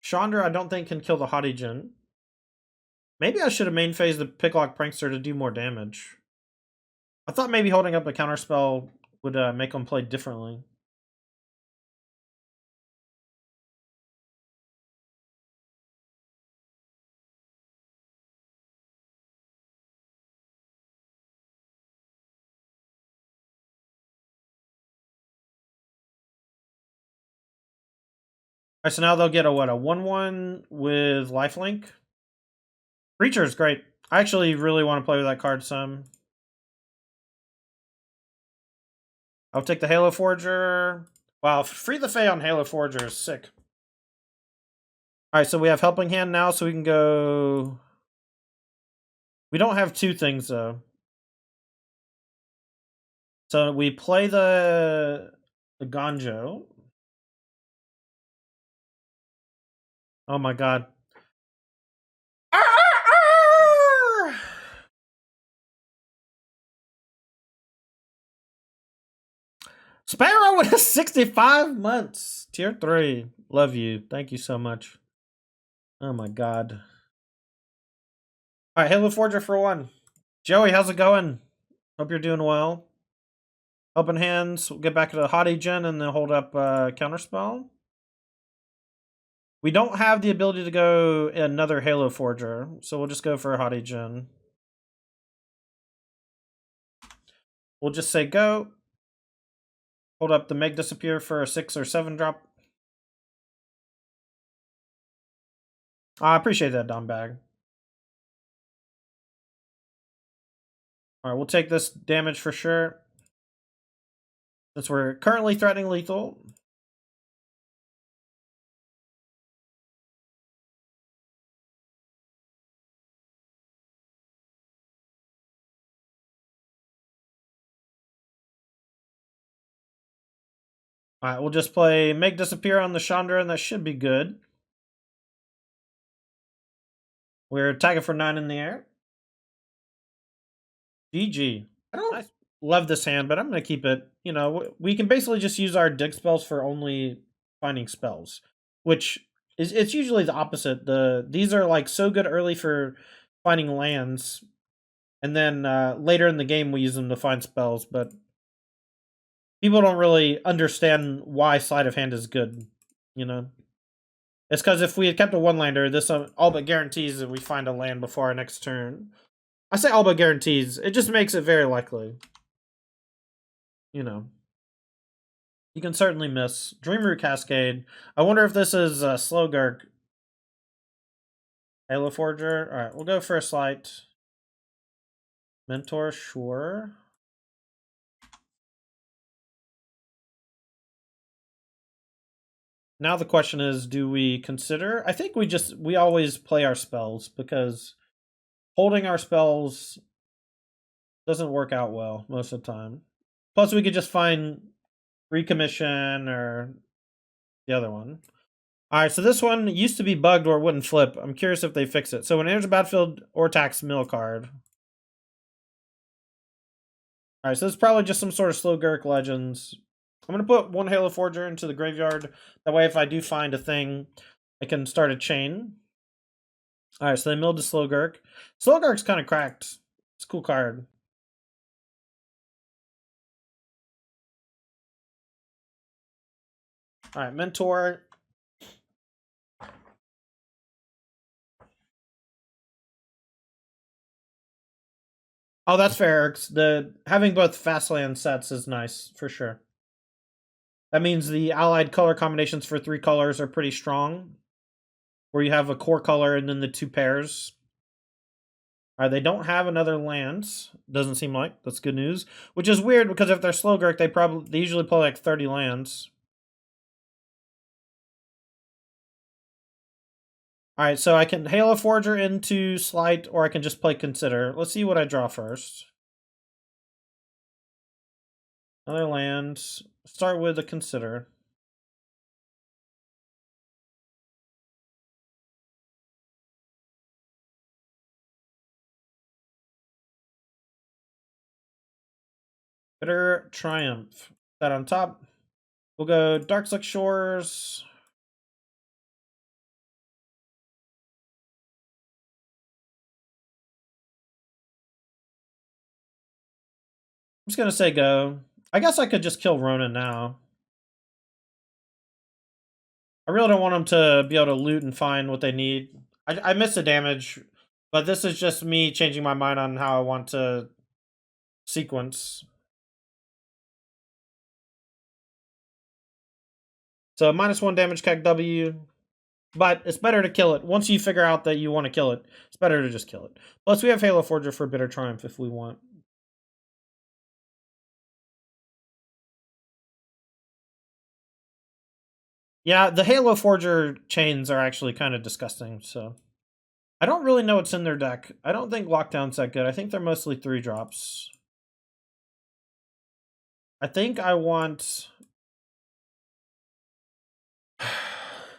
Chandra, I don't think, can kill the Haughty Gen. Maybe I should have main phased the Picklock Prankster to do more damage. I thought maybe holding up a counterspell would make them play differently. Alright, so now they'll get a what? A 1/1 with lifelink? Preacher is great. I actually really want to play with that card some. I'll take the Halo Forger. Wow, free the Fae on Halo Forger is sick. Alright, so we have Helping Hand now, so we can go. We don't have 2 things though. So we play the Ganjo. Oh my god. Sparrow with 65 months. Tier 3. Love you. Thank you so much. Oh my god. Alright, Halo Forger for 1. Joey, how's it going? Hope you're doing well. Open hands. We'll get back to the Haughty Gen and then hold up Counterspell. We don't have the ability to go another Halo Forger, so we'll just go for a Haughty Gen. We'll just say go. Hold up the Meg Disappear for a 6 or 7 drop. I appreciate that, Dom Bag. Alright, we'll take this damage for sure. Since we're currently threatening lethal. Alright, we'll just play Make Disappear on the Chandra, and that should be good. We're tagging for 9 in the air. GG. I don't love this hand, but I'm going to keep it. You know, we can basically just use our dig spells for only finding spells, which is it's usually the opposite. These are like so good early for finding lands, and then later in the game we use them to find spells, but people don't really understand why sleight of hand is good, you know? It's because if we had kept a one-lander, this all but guarantees that we find a land before our next turn. I say all but guarantees. It just makes it very likely. You know. You can certainly miss. Dreamroot Cascade. I wonder if this is Slowgurk. Halo Forger. Alright, we'll go for a slight. Mentor, sure. Now the question is, do we consider? I think we always play our spells, because holding our spells doesn't work out well most of the time. Plus we could just find Recommission or the other one. Alright, so this one used to be bugged or wouldn't flip. I'm curious if they fix it. So when it enters the battlefield or attacks, mill a card. Alright, so it's probably just some sort of Slowgurk Legends. I'm going to put one Halo Forger into the graveyard. That way if I do find a thing, I can start a chain. Alright, so they milled to Slowgurk. Slowgurk's kind of cracked. It's a cool card. Alright, Mentor. Oh, that's fair. Having both fast land sets is nice, for sure. That means the allied color combinations for 3 colors are pretty strong, where you have a core color and then the 2 pairs. Alright, they don't have another land. Doesn't seem like. That's good news. Which is weird, because if they're Slowgurk, they usually play like 30 lands. Alright, so I can Halo Forger into Slight, or I can just play Consider. Let's see what I draw first. Another land. Start with a Consider. Bitter Triumph. That on top. We'll go Darkslick Shores. I'm just gonna say go. I guess I could just kill Ronan now. I really don't want them to be able to loot and find what they need. I missed the damage, but this is just me changing my mind on how I want to sequence. So -1 damage keg W, but it's better to kill it. Once you figure out that you want to kill it, it's better to just kill it. Plus we have Halo Forger for Bitter Triumph if we want. Yeah, the Halo Forger chains are actually kind of disgusting, so I don't really know what's in their deck. I don't think Lockdown's that good. I think they're mostly 3-drops. I think I want...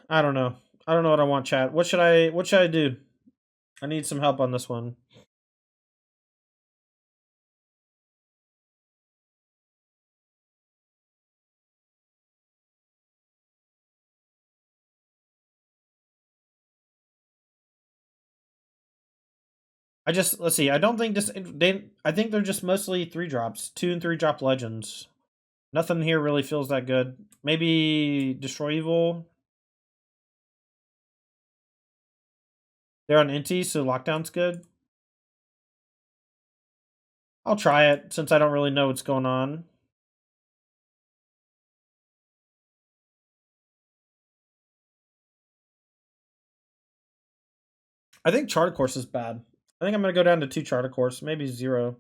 I don't know. I don't know what I want, chat. What should I do? I need some help on this one. Let's see. I don't think I think they're just mostly 3-drops, 2 and 3-drop legends. Nothing here really feels that good. Maybe Destroy Evil. They're on Inti, so Lockdown's good. I'll try it since I don't really know what's going on. I think Charter Course is bad. I think I'm gonna go down to 2 Charter Course, maybe 0.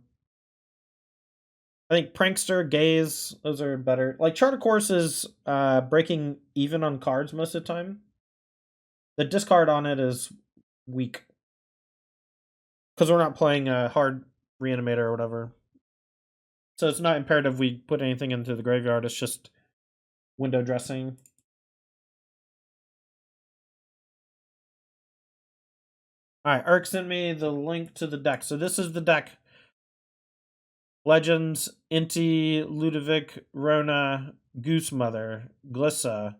I think Prankster, Gaze, those are better. Like Charter Course is breaking even on cards most of the time. The discard on it is weak. Because we're not playing a hard reanimator or whatever. So it's not imperative we put anything into the graveyard, it's just window dressing. Alright, Eric sent me the link to the deck. So this is the deck. Legends, Inti, Ludovic, Rona, Goose Mother, Glissa,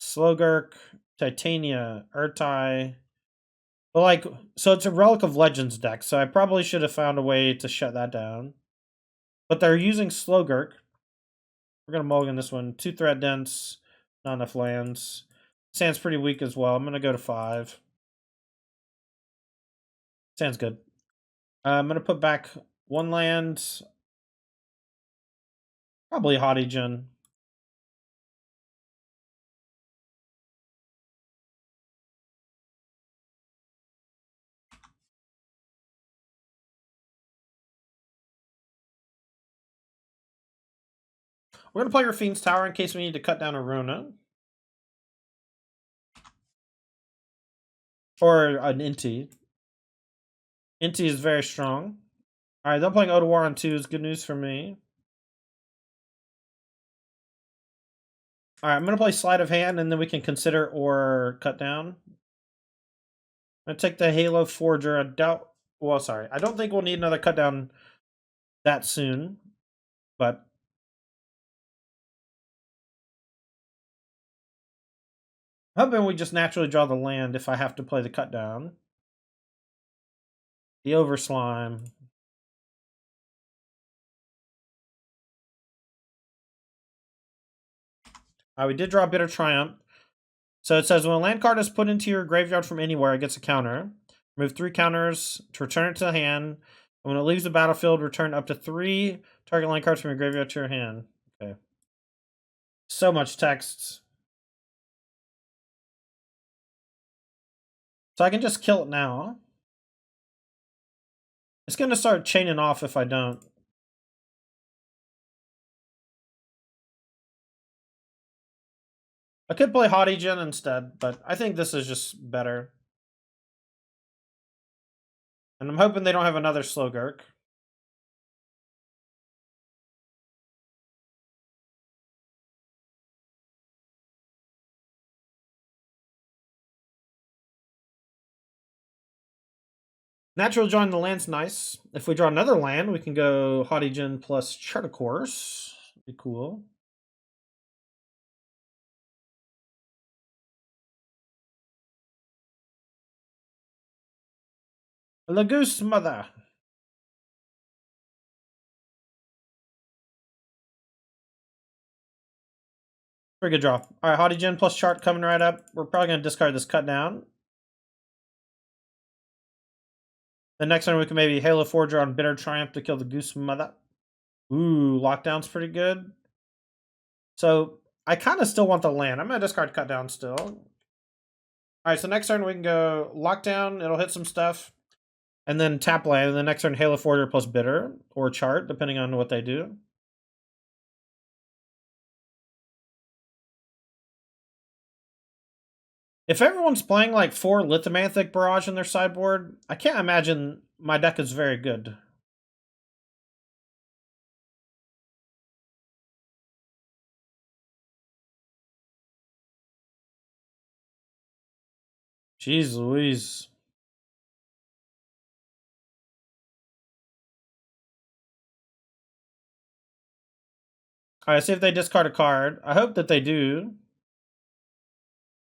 Slogurk, Titania, Urtai. But like, so it's a Relic of Legends deck, so I probably should have found a way to shut that down. But they're using Slogurk. We're gonna mulligan this one. 2 threat dense, not enough lands. Sand's pretty weak as well. I'm gonna go to 5. Sand's good. I'm gonna put back 1 land. Probably Haughty Gen. We're gonna play Rafine's Tower in case we need to cut down a Rona. Or an Inti. Inti is very strong. Alright, them playing Odawar on 2 is good news for me. Alright, I'm gonna play Sleight of Hand and then we can consider or cut down. I'm gonna take the Halo Forger. I doubt. Well, sorry. I don't think we'll need another cut down that soon. But I'm hoping we just naturally draw the land if I have to play the cut down. The Overslime. We did draw Bitter Triumph. So it says when a land card is put into your graveyard from anywhere, it gets a counter. Remove 3 counters to return it to the hand. And when it leaves the battlefield, return up to 3 target land cards from your graveyard to your hand. Okay. So much text. So I can just kill it now. It's going to start chaining off if I don't. I could play Haughty Gen instead, but I think this is just better. And I'm hoping they don't have another Slogurk. Natural drawing the land's nice. If we draw another land, we can go Haughty Gen plus Charter Course. Be cool. The Goose Mother. Pretty good draw. Alright, Haughty Gen plus Chart coming right up. We're probably going to discard this cut down. The next one we can maybe Halo Forger on Bitter Triumph to kill the Goose Mother. Ooh, Lockdown's pretty good. So I kind of still want the land. I'm going to discard cut down still. Alright, so next turn we can go Lockdown. It'll hit some stuff. And then tap land. And the next turn Halo Forger plus Bitter. Or Chart, depending on what they do. If everyone's playing like 4 Lithomanthic Barrage in their sideboard, I can't imagine my deck is very good. Jeez Louise. Alright, see if they discard a card. I hope that they do.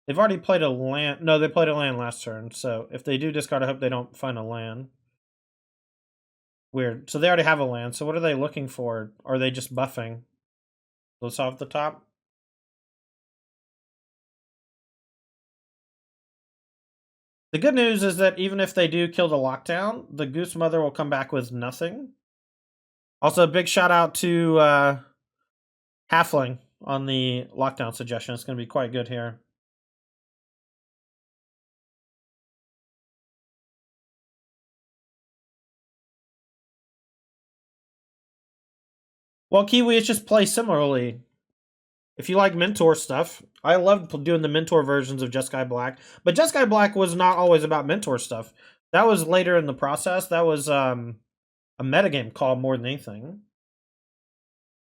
They've already played a land. No, they played a land last turn. So if they do discard, I hope they don't find a land. Weird. So they already have a land. So what are they looking for? Are they just buffing? Let's off the top. The good news is that even if they do kill the lockdown, the Goose Mother will come back with nothing. Also, a big shout out to Halfling on the lockdown suggestion. It's going to be quite good here. Well, Kiwi, it's just play similarly. If you like Mentor stuff, I loved doing the Mentor versions of Jeskai Black, but Jeskai Black was not always about Mentor stuff. That was later in the process. That was a metagame call more than anything.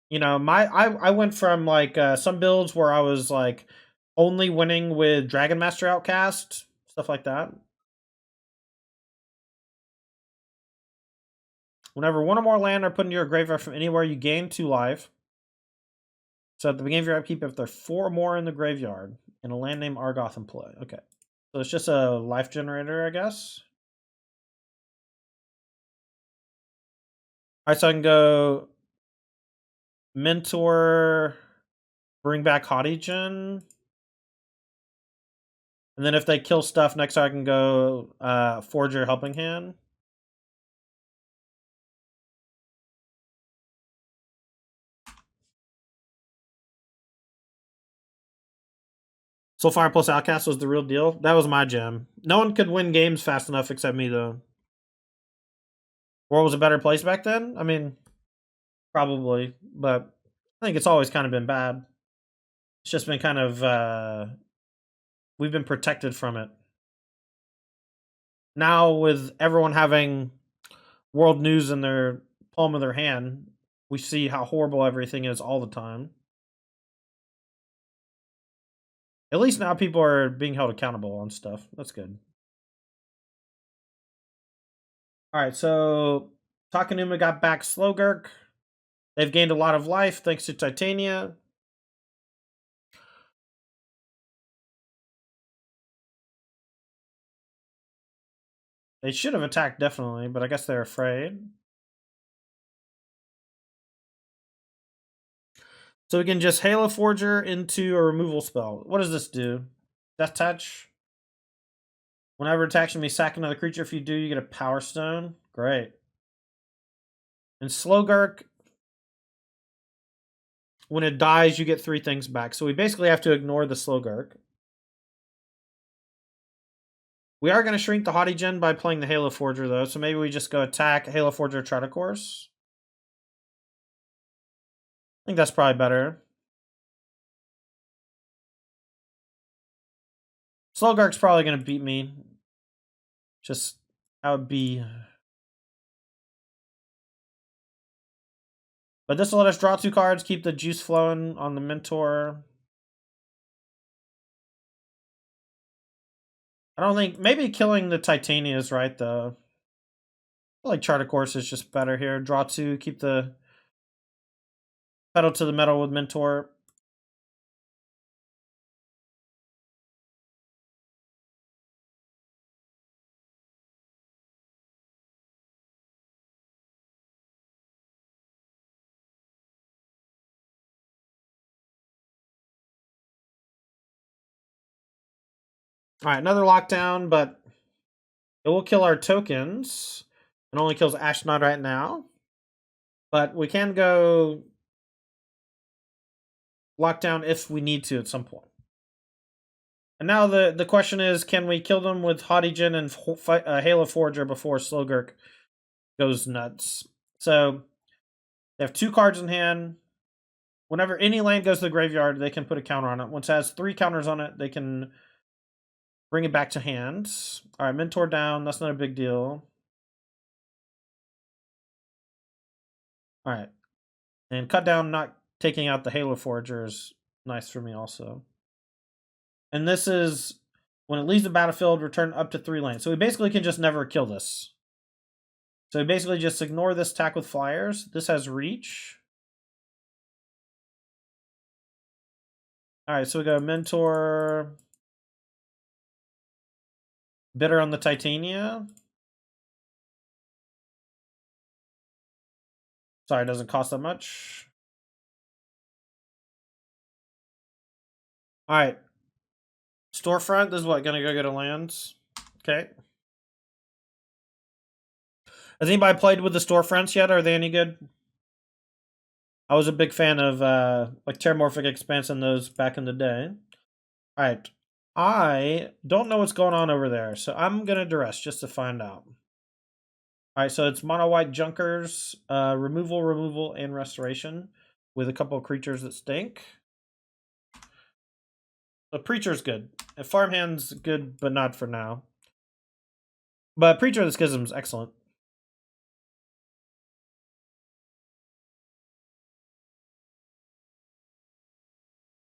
You know, I went from like some builds where I was like only winning with Dragon Master Outcast, stuff like that. Whenever one or more land are put into your graveyard from anywhere, you gain 2 life. So at the beginning of your upkeep, if there are 4 more in the graveyard and a land named Argoth in play. Okay. So it's just a life generator, I guess. Alright, so I can go Mentor, bring back Haughtygen. And then if they kill stuff, next time I can go Forger Helping Hand. Soulfire plus Outcast was the real deal. That was my gem. No one could win games fast enough except me, though. World was a better place back then? I mean, probably. But I think it's always kind of been bad. It's just been kind of... we've been protected from it. Now, with everyone having world news in their palm of their hand, we see how horrible everything is all the time. At least now people are being held accountable on stuff. That's good. Alright, so Takanuma got back Slowgurk. They've gained a lot of life thanks to Titania. They should have attacked, definitely, but I guess they're afraid. So we can just Halo Forger into a removal spell. What does this do? Death Touch. Whenever attacks you may sack another creature. If you do, you get a Power Stone. Great. And Slowgurk, when it dies, you get 3 things back. So we basically have to ignore the Slowgurk. We are going to shrink the Haughtygen by playing the Halo Forger, though. So maybe we just go attack Halo Forger Tritocourse. I think that's probably better. Slowgurk's probably going to beat me. Just, that would be... But this will let us draw 2 cards, keep the juice flowing on the Mentor. I don't think... Maybe killing the Titania is right, though. I feel like Tritocourse is just better here. Draw 2, keep the pedal to the metal with Mentor. Alright, another lockdown, but it will kill our tokens. It only kills Ashnod right now. But we can go lockdown if we need to at some point. And now the question is, can we kill them with Haughtygen and Halo Forger before Slowgurk goes nuts? So they have 2 cards in hand. Whenever any land goes to the graveyard, they can put a counter on it. Once it has 3 counters on it, they can bring it back to hand. All right, Mentor down. That's not a big deal. All right. And cut down, not taking out the Halo Forger is nice for me also. And this is, when it leaves the battlefield, return up to 3 lands. So we basically can just never kill this. So we basically just ignore this attack with flyers. This has reach. All right, so we go Mentor. Bidder on the Titania. Sorry, it doesn't cost that much. All right. Storefront, this is what, gonna go get a lands? Okay. Has anybody played with the storefronts yet? Are they any good? I was a big fan of like Terramorphic Expanse and those back in the day. All right. I don't know what's going on over there, so I'm gonna duress just to find out. All right, so it's mono white junkers, removal, and restoration. with a couple of creatures that stink. The Preacher's good. And Farmhand's good, but not for now. But Preacher of the Schism's excellent.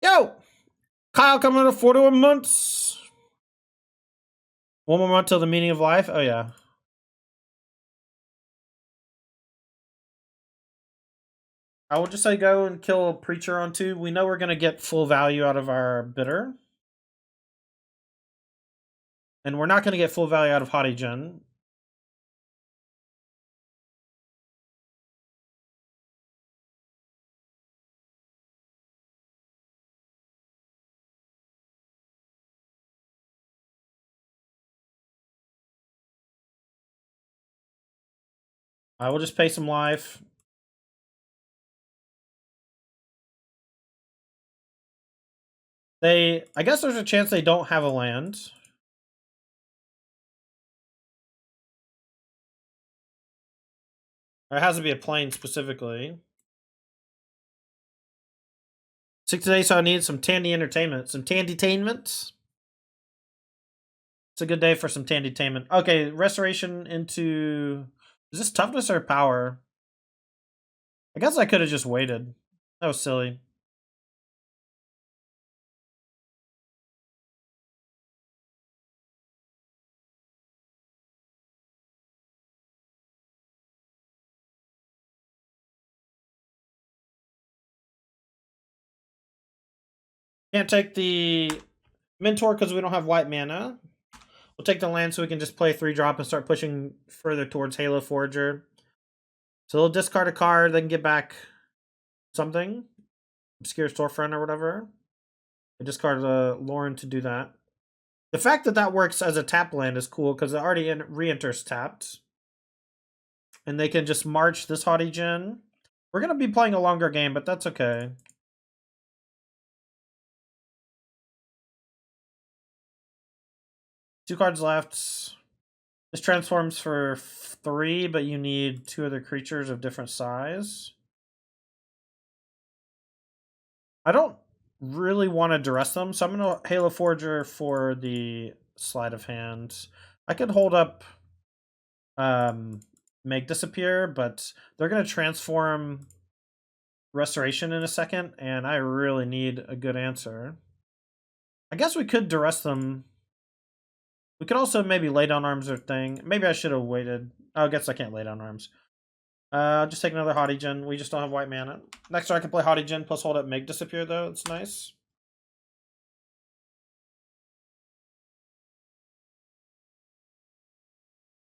Yo! Kyle coming to 41 months. One more month till the meaning of life. Oh, yeah. I will just say go and kill Preacher on 2. We know we're going to get full value out of our bidder. And we're not going to get full value out of Haughty Gen. I will just pay some life. I guess there's a chance they don't have a land. Or it has to be a plane specifically. 6 today, so I need some Tandy entertainment. Some Tandy-tainment. It's a good day for some Tandy-tainment. Okay, restoration into... Is this toughness or power? I guess I could have just waited. That was silly. Can't take the Mentor because we don't have white mana. We'll take the land so we can just play 3-drop and start pushing further towards Halo Forager. So they'll discard a card, they can get back something. Obscure Storefront or whatever. They discard Lauren to do that. The fact that that works as a tap land is cool because it already re-enters tapped. And they can just march this Haughty Gen. We're going to be playing a longer game, but that's okay. Two cards left. This transforms for 3, but you need 2 other creatures of different size. I don't really want to duress them, so I'm going to Halo Forger for the sleight of hand. I could hold up Make Disappear, but they're going to transform Restoration in a second, and I really need a good answer. I guess we could duress them. We could also maybe lay down arms or thing. Maybe I should have waited. Oh, I guess I can't lay down arms. I'll just take another Haughty Gen. We just don't have white mana. Next turn I can play Haughty Gen plus hold up Make Disappear, though. It's nice.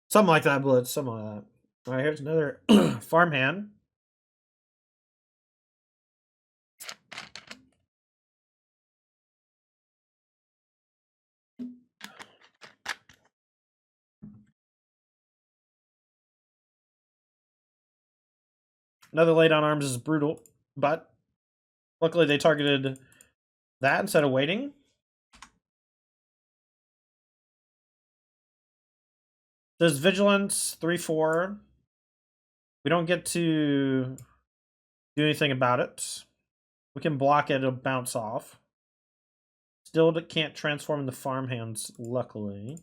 Something like that, Blitz. Something like that. Alright, here's another Farmhand. Another lay down arms is brutal, but luckily they targeted that instead of waiting. There's Vigilance, 3/4. We don't get to do anything about it. We can block it, it'll bounce off. Still can't transform into Farmhands, luckily.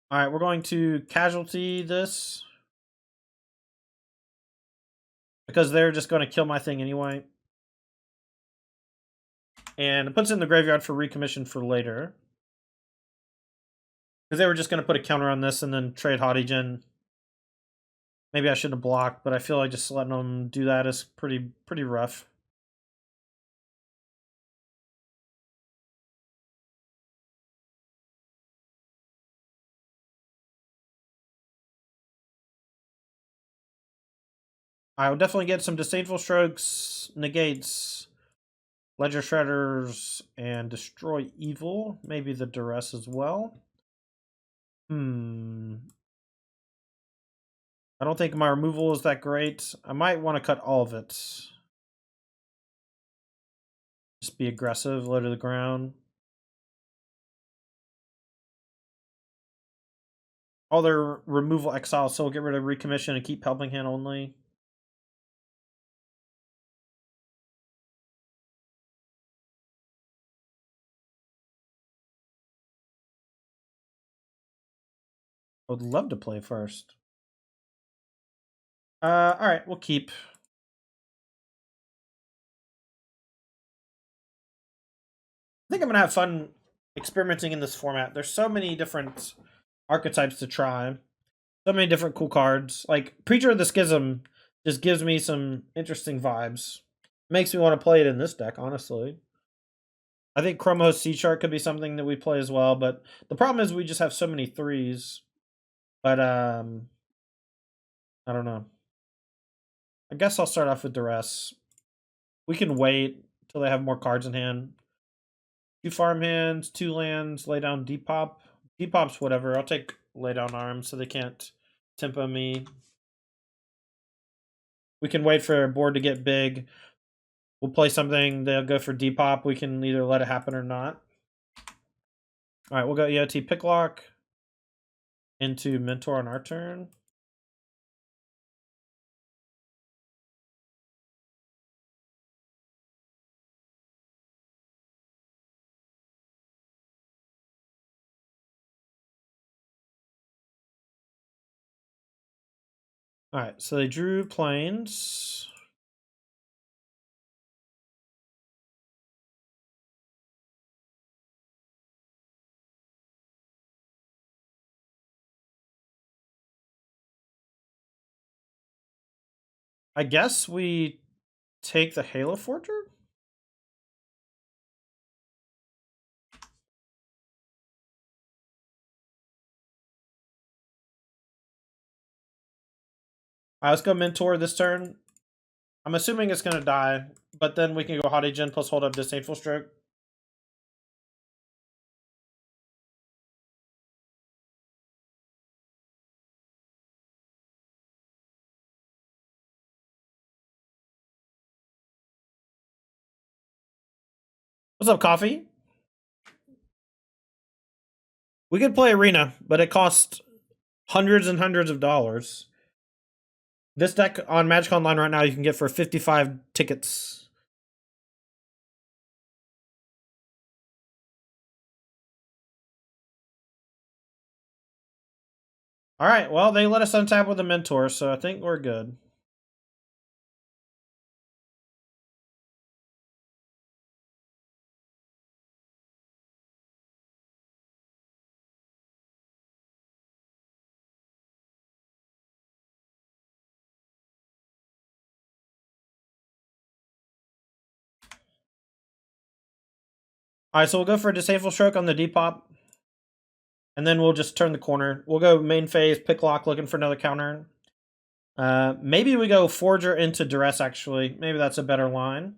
Alright, we're going to casualty this. Because they're just going to kill my thing anyway. And it puts it in the graveyard for recommission for later. Because they were just going to put a counter on this and then trade Haughty Gen. Maybe I should have blocked, but I feel like just letting them do that is pretty rough. I will definitely get some Disdainful Strokes, Negates, Ledger Shredders, and Destroy Evil. Maybe the Duress as well. I don't think my removal is that great. I might want to cut all of it. Just be aggressive, low to the ground. all their removal exiles, so we'll get rid of recommission and keep helping hand only. I would love to play first. Alright, we'll keep. I think I'm gonna have fun experimenting in this format. There's so many different archetypes to try. So many different cool cards. Like, Preacher of the Schism just gives me some interesting vibes. Makes me want to play it in this deck, honestly. I think Chromos Sea Shark could be something that we play as well, but the problem is we just have so many threes. But, I don't know. I guess I'll start off with Duress. We can wait till they have more cards in hand. 2 farm hands, 2 lands, lay down Depop. Depop's whatever. I'll take lay down arms so they can't tempo me. We can wait for a board to get big. We'll play something, they'll go for Depop. We can either let it happen or not. Alright, we'll go EOT Picklock into Mentor on our turn. Alright, so they drew planes. I guess we take the Halo Forger? Alright, let's go Mentor this turn. I'm assuming it's gonna die, but then we can go Haughty Gen plus hold up Disdainful Stroke. What's up, Coffee? We could play Arena, but it costs hundreds and hundreds of dollars. This deck on Magic Online right now you can get for 55 tickets. Alright, well, they let us untap with a Mentor, so I think we're good. Alright, so we'll go for a Disdainful Stroke on the Depop. And then we'll just turn the corner. We'll go main phase, Picklock, looking for another counter. Maybe we go Forger into Duress, actually. Maybe that's a better line.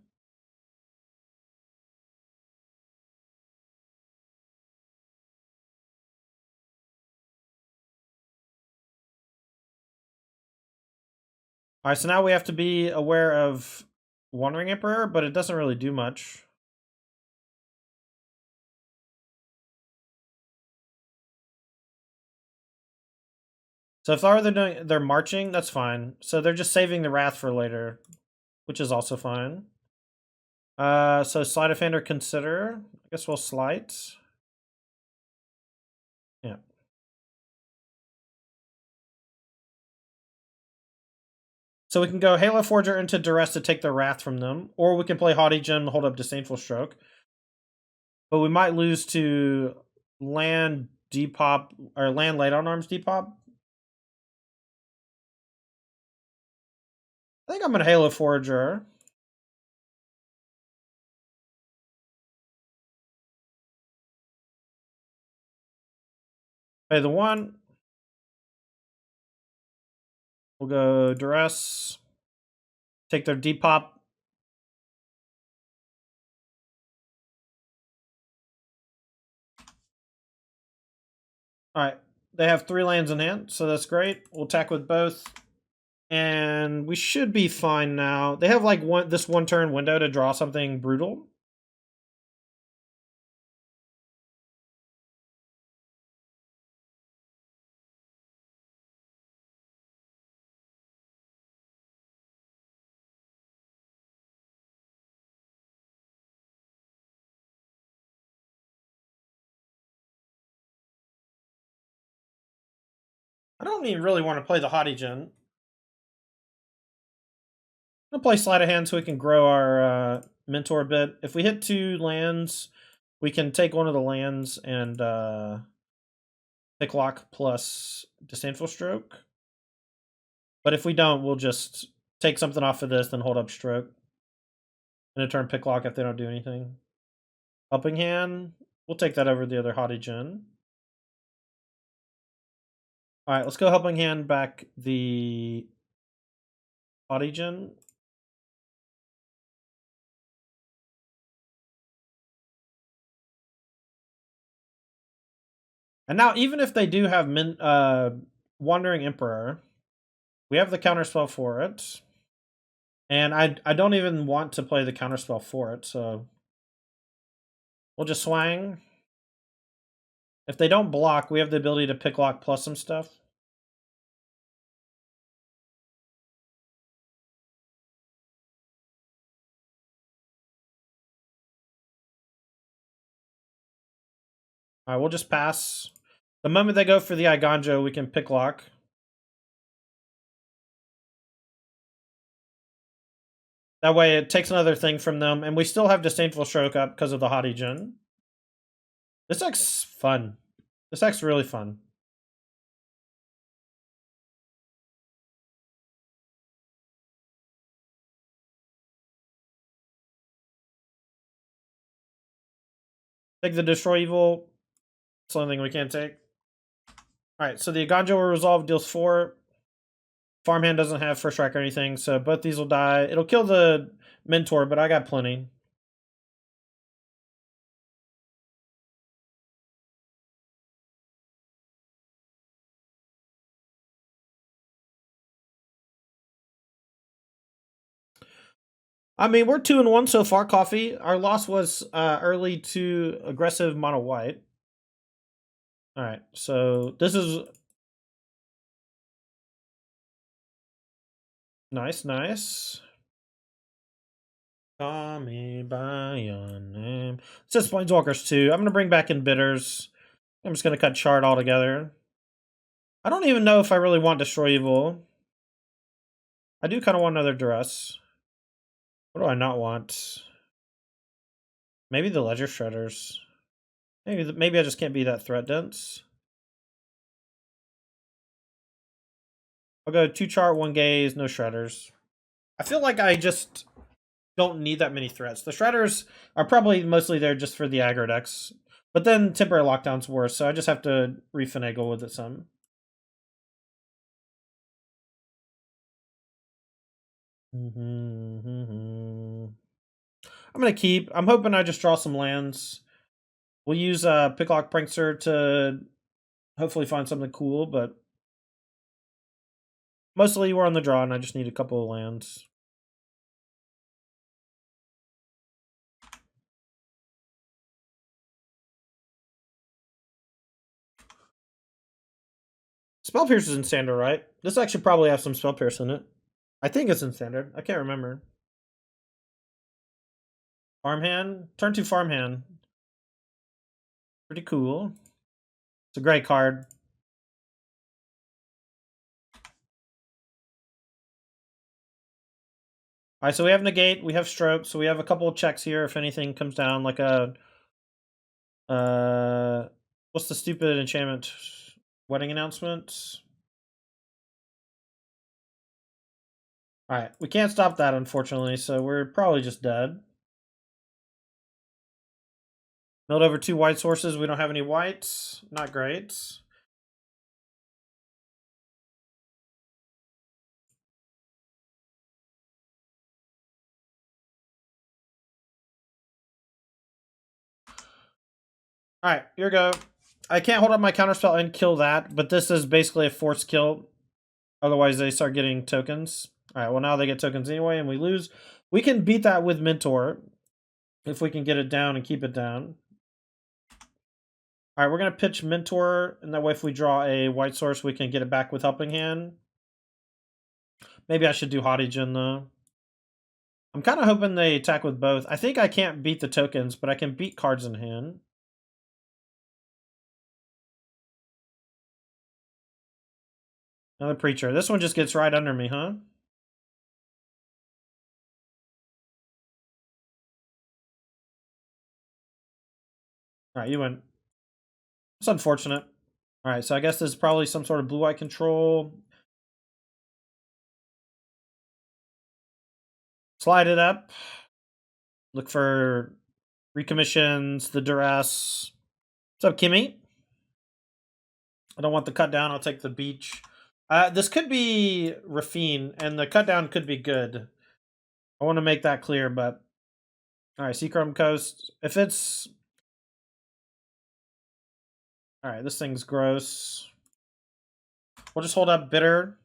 Alright, so now we have to be aware of Wandering Emperor, but it doesn't really do much. So if they're marching, that's fine. So they're just saving the Wrath for later, which is also fine. So Sleight of Hand or Consider. I guess we'll Sleight. Yeah. So we can go Halo Forger into Duress to take the Wrath from them, or we can play Haughty Gem, hold up Disdainful Stroke. But we might lose to land Depop, or land late on arms Depop. I think I'm gonna Halo Forger. Pay the 1. We'll go Duress. Take their Depop. Alright. They have 3 lands in hand, so that's great. We'll attack with both. And we should be fine now. They have like this one turn window to draw something brutal. I don't even really want to play the Haughty Gen. I'm going to play Sleight of Hand so we can grow our Mentor a bit. If we hit 2 lands, we can take one of the lands and pick lock plus Disdainful Stroke. But if we don't, we'll just take something off of this, then hold up Stroke. And a turn pick lock if they don't do anything. Helping Hand, we'll take that over the other Haughty Gen. Alright, let's go Helping Hand back the Haughty Gen. And now, even if they do have Wandering Emperor, we have the counterspell for it. And I don't even want to play the counterspell for it, so we'll just swang. If they don't block, we have the ability to pick lock plus some stuff. Alright, we'll just pass. The moment they go for the Iganjo, we can pick lock. That way it takes another thing from them, and we still have Disdainful Stroke up because of the Haughty Gen. This deck's fun. This deck's really fun. Take the Destroy Evil. It's the only thing we can't take. Alright, so the Iganjo will resolve, deals 4. Farmhand doesn't have first strike or anything, so both these will die. It'll kill the Mentor, but I got plenty. I mean, we're 2-1 so far, Coffee. Our loss was early to aggressive mono white. Alright, so this is nice, nice. Call me by your name. It says Planeswalkers 2. I'm going to bring back in Bitters. I'm just going to cut Chart altogether. I don't even know if I really want Destroy Evil. I do kind of want another Duress. What do I not want? Maybe the Ledger Shredders. Maybe I just can't be that threat dense. I'll go 2 Chart, 1 Gaze, no Shredders. I feel like I just don't need that many threats. The Shredders are probably mostly there just for the aggro decks. But then Temporary Lockdown's worse, so I just have to refinagle with it some. I'm going to keep. I'm hoping I just draw some lands. We'll use Picklock Prankster to hopefully find something cool, but mostly we're on the draw and I just need a couple of lands. Spell Pierce is in standard, right? This actually probably have some Spell Pierce in it. I think it's in standard. I can't remember. Farmhand? Turn 2 Farmhand. Pretty cool. It's a great card. Alright, so we have Negate, we have Stroke, so we have a couple of checks here if anything comes down, like a... what's the stupid enchantment? Wedding Announcement? Alright, we can't stop that, unfortunately, so we're probably just dead. Milled over 2 white sources, we don't have any whites. Not great. Alright, here we go. I can't hold up my counterspell and kill that, but this is basically a forced kill. Otherwise, they start getting tokens. Alright, well now they get tokens anyway, and we lose. We can beat that with Mentor. If we can get it down and keep it down. Alright, we're going to pitch Mentor, and that way if we draw a white source, we can get it back with Helping Hand. Maybe I should do Haughty Gen, though. I'm kind of hoping they attack with both. I think I can't beat the tokens, but I can beat cards in hand. Another preacher. This one just gets right under me, huh? Alright, you win. It's unfortunate. Alright, so I guess this is probably some sort of blue-eye control. Slide it up. Look for recommissions, the duress. What's up, Kimmy? I don't want the cut down. I'll take the beach. This could be Rafine, and the cut down could be good. I want to make that clear, but all right, Seachrome Coast. If it's all right, this thing's gross. We'll just hold up bitter.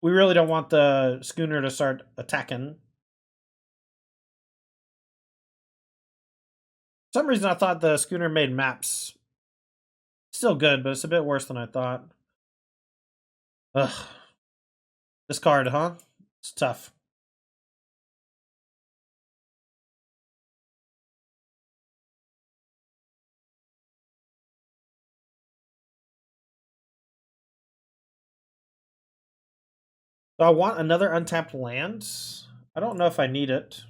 We really don't want the schooner to start attacking. For some reason, I thought the schooner made maps. Still good, but it's a bit worse than I thought. Ugh. This card, huh? It's tough. So I want another untapped land. I don't know if I need it.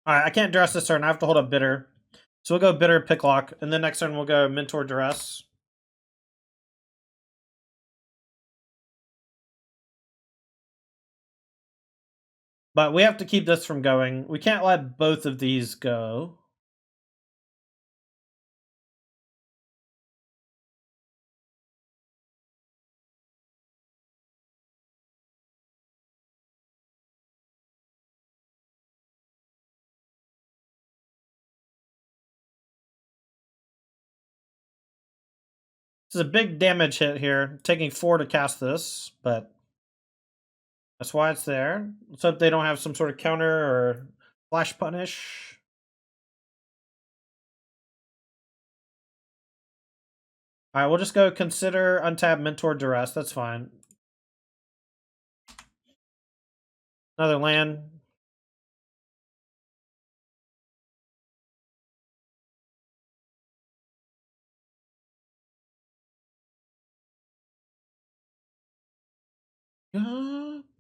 All right, I can't dress this turn. I have to hold up bitter. So we'll go bitter, picklock, and then next turn we'll go mentor duress. But we have to keep this from going. We can't let both of these go. This is a big damage hit here. Taking 4 to cast this, but that's why it's there. Let's hope they don't have some sort of counter or flash punish. Alright, we'll just go consider untap mentor duress. That's fine. Another land.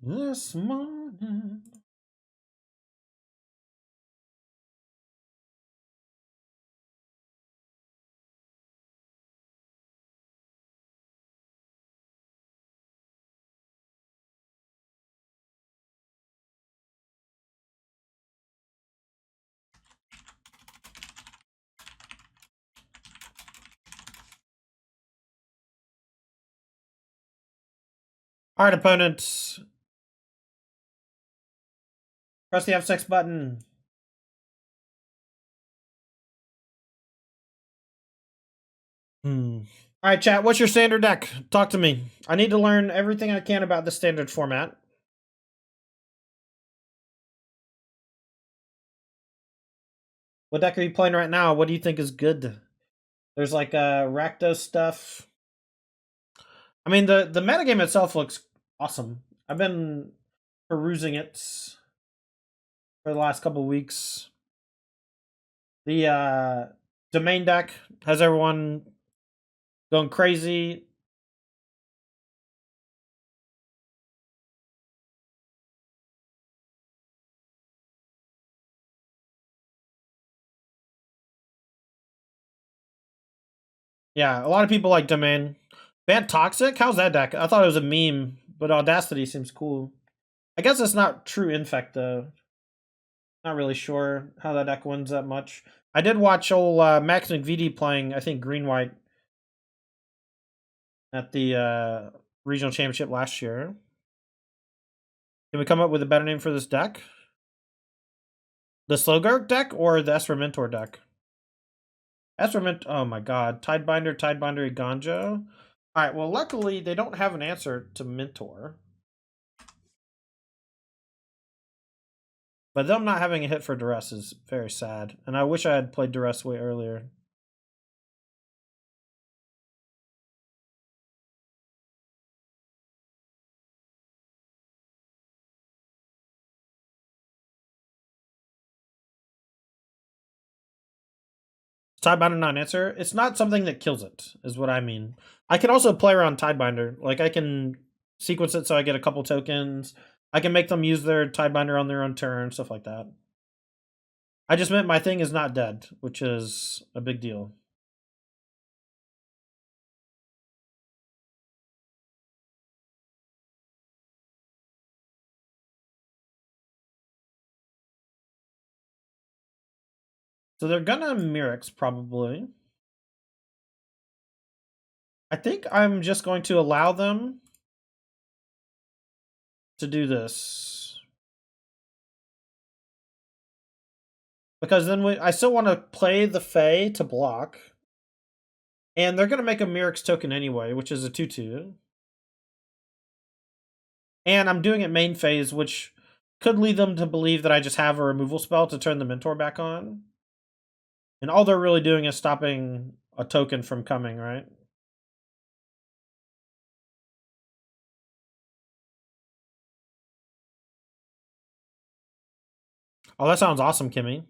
This morning. Alright, opponents. Press the F6 button. Alright, chat, what's your standard deck? Talk to me. I need to learn everything I can about the standard format. What deck are you playing right now? What do you think is good? There's like Rakdos stuff. I mean, the metagame itself looks awesome. I've been perusing it for the last couple weeks. The domain deck has everyone going crazy. Yeah, a lot of people like domain. Ban Toxic? How's that deck? I thought it was a meme, but Audacity seems cool. I guess it's not true Infect though. Not really sure how that deck wins that much. I did watch old Max McVitie playing, I think, green-white at the regional championship last year. Can we come up with a better name for this deck? The Slowgark deck or the Esper Mentor deck? Esper Mentor, oh my god. Tidebinder, Ganjo. Alright, well luckily they don't have an answer to Mentor. But them not having a hit for Duress is very sad. And I wish I had played Duress way earlier. Tidebinder not answer. It's not something that kills it, is what I mean. I can also play around Tidebinder. Like, I can sequence it so I get a couple tokens. I can make them use their Tidebinder on their own turn, stuff like that. I just meant my thing is not dead, which is a big deal. So they're gonna Mirrex, probably. I think I'm just going to allow them to do this. Because then I still want to play the Fae to block. And they're going to make a Mirrex token anyway, which is a 2/2. And I'm doing it main phase, which could lead them to believe that I just have a removal spell to turn the Mentor back on. And all they're really doing is stopping a token from coming, right? Oh, that sounds awesome, Kimmy.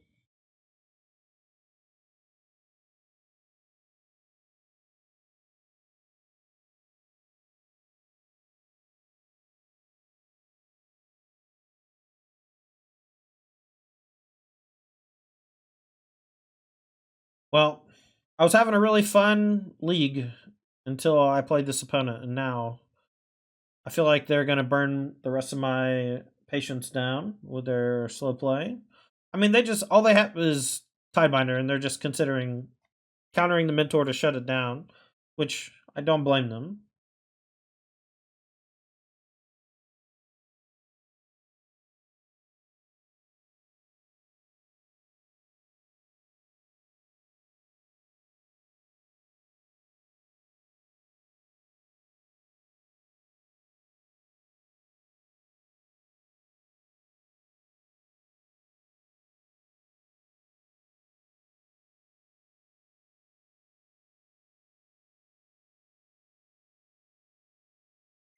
Well, I was having a really fun league until I played this opponent, and now I feel like they're going to burn the rest of my patience down with their slow play. I mean, all they have is Tidebinder, and they're just considering countering the Mentor to shut it down, which I don't blame them.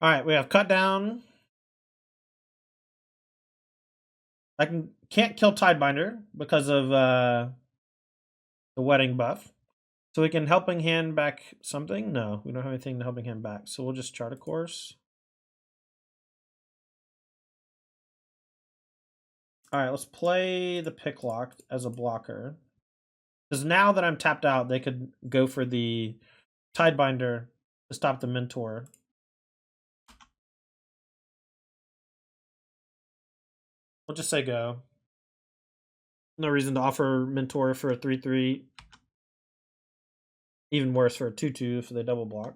All right, we have cut down. Can't kill Tidebinder because of the wedding buff. So we can helping hand back something. No, we don't have anything to helping hand back. So we'll just chart a course. All right, let's play the Picklock as a blocker. Because now that I'm tapped out, they could go for the Tidebinder to stop the Mentor. We'll just say go. No reason to offer Mentor for a 3/3. Even worse for a 2/2 if they double block.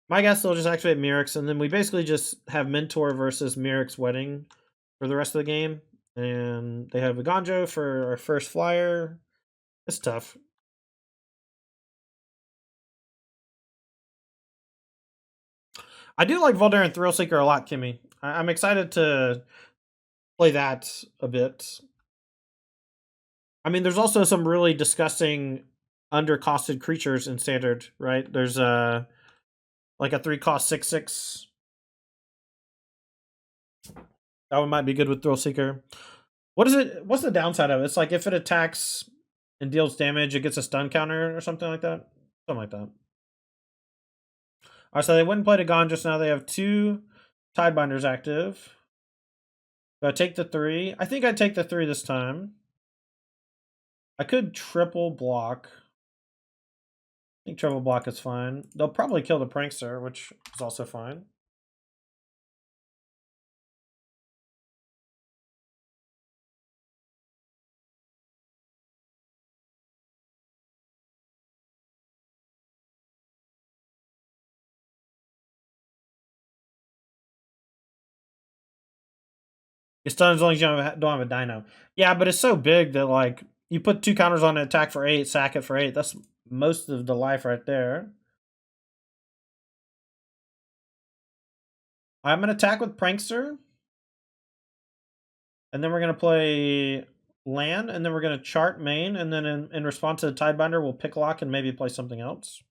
My guess they'll just activate Mirrex, and then we basically just have Mentor versus Mirrex Wedding for the rest of the game. And they have a Ganjo for our first flyer. It's tough. I do like Voldaren Thrillseeker a lot, Kimmy. I'm excited to play that a bit. I mean, there's also some really disgusting undercosted creatures in Standard, right? There's like a 3-cost 6/6. That one might be good with Thrillseeker. What is it? What's the downside of it? It's like if it attacks and deals damage, it gets a stun counter or something like that. Something like that. Alright, so they wouldn't play to Gone just now. They have 2 Tidebinders active. Do I take the 3? I think I'd take the 3 this time. I could triple block. I think triple block is fine. They'll probably kill the Prankster, which is also fine. It stuns as long as you don't have a dino. Yeah, but it's so big that, like, you put 2 counters on an attack for 8, sack it for 8. That's most of the life right there. I'm going to attack with Prankster. And then we're going to play land, and then we're going to chart main, and then in response to the Tidebinder, we'll pick lock and maybe play something else.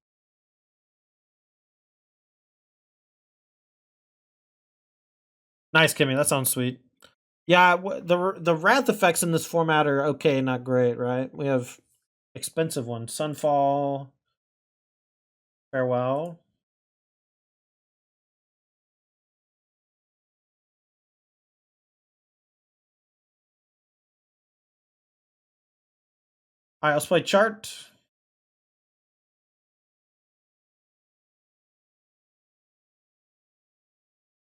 Nice, Kimmy. That sounds sweet. Yeah, the wrath effects in this format are okay, not great, right? We have expensive ones: Sunfall, Farewell. All right, let's play chart.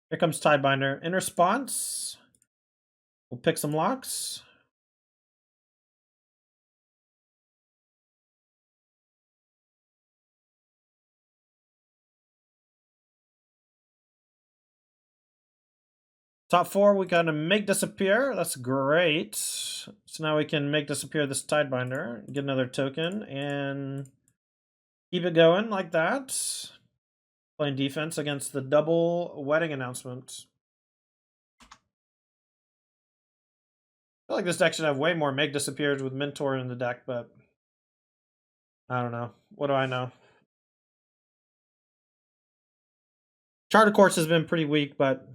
Here comes Tidebinder. In response, we'll pick some locks. Top 4, we got to make disappear. That's great. So now we can make disappear this Tidebinder, get another token, and keep it going like that. Playing defense against the double wedding announcement. I feel like this deck should have way more make disappears with Mentor in the deck, but I don't know. What do I know? Chart, of course, has been pretty weak, but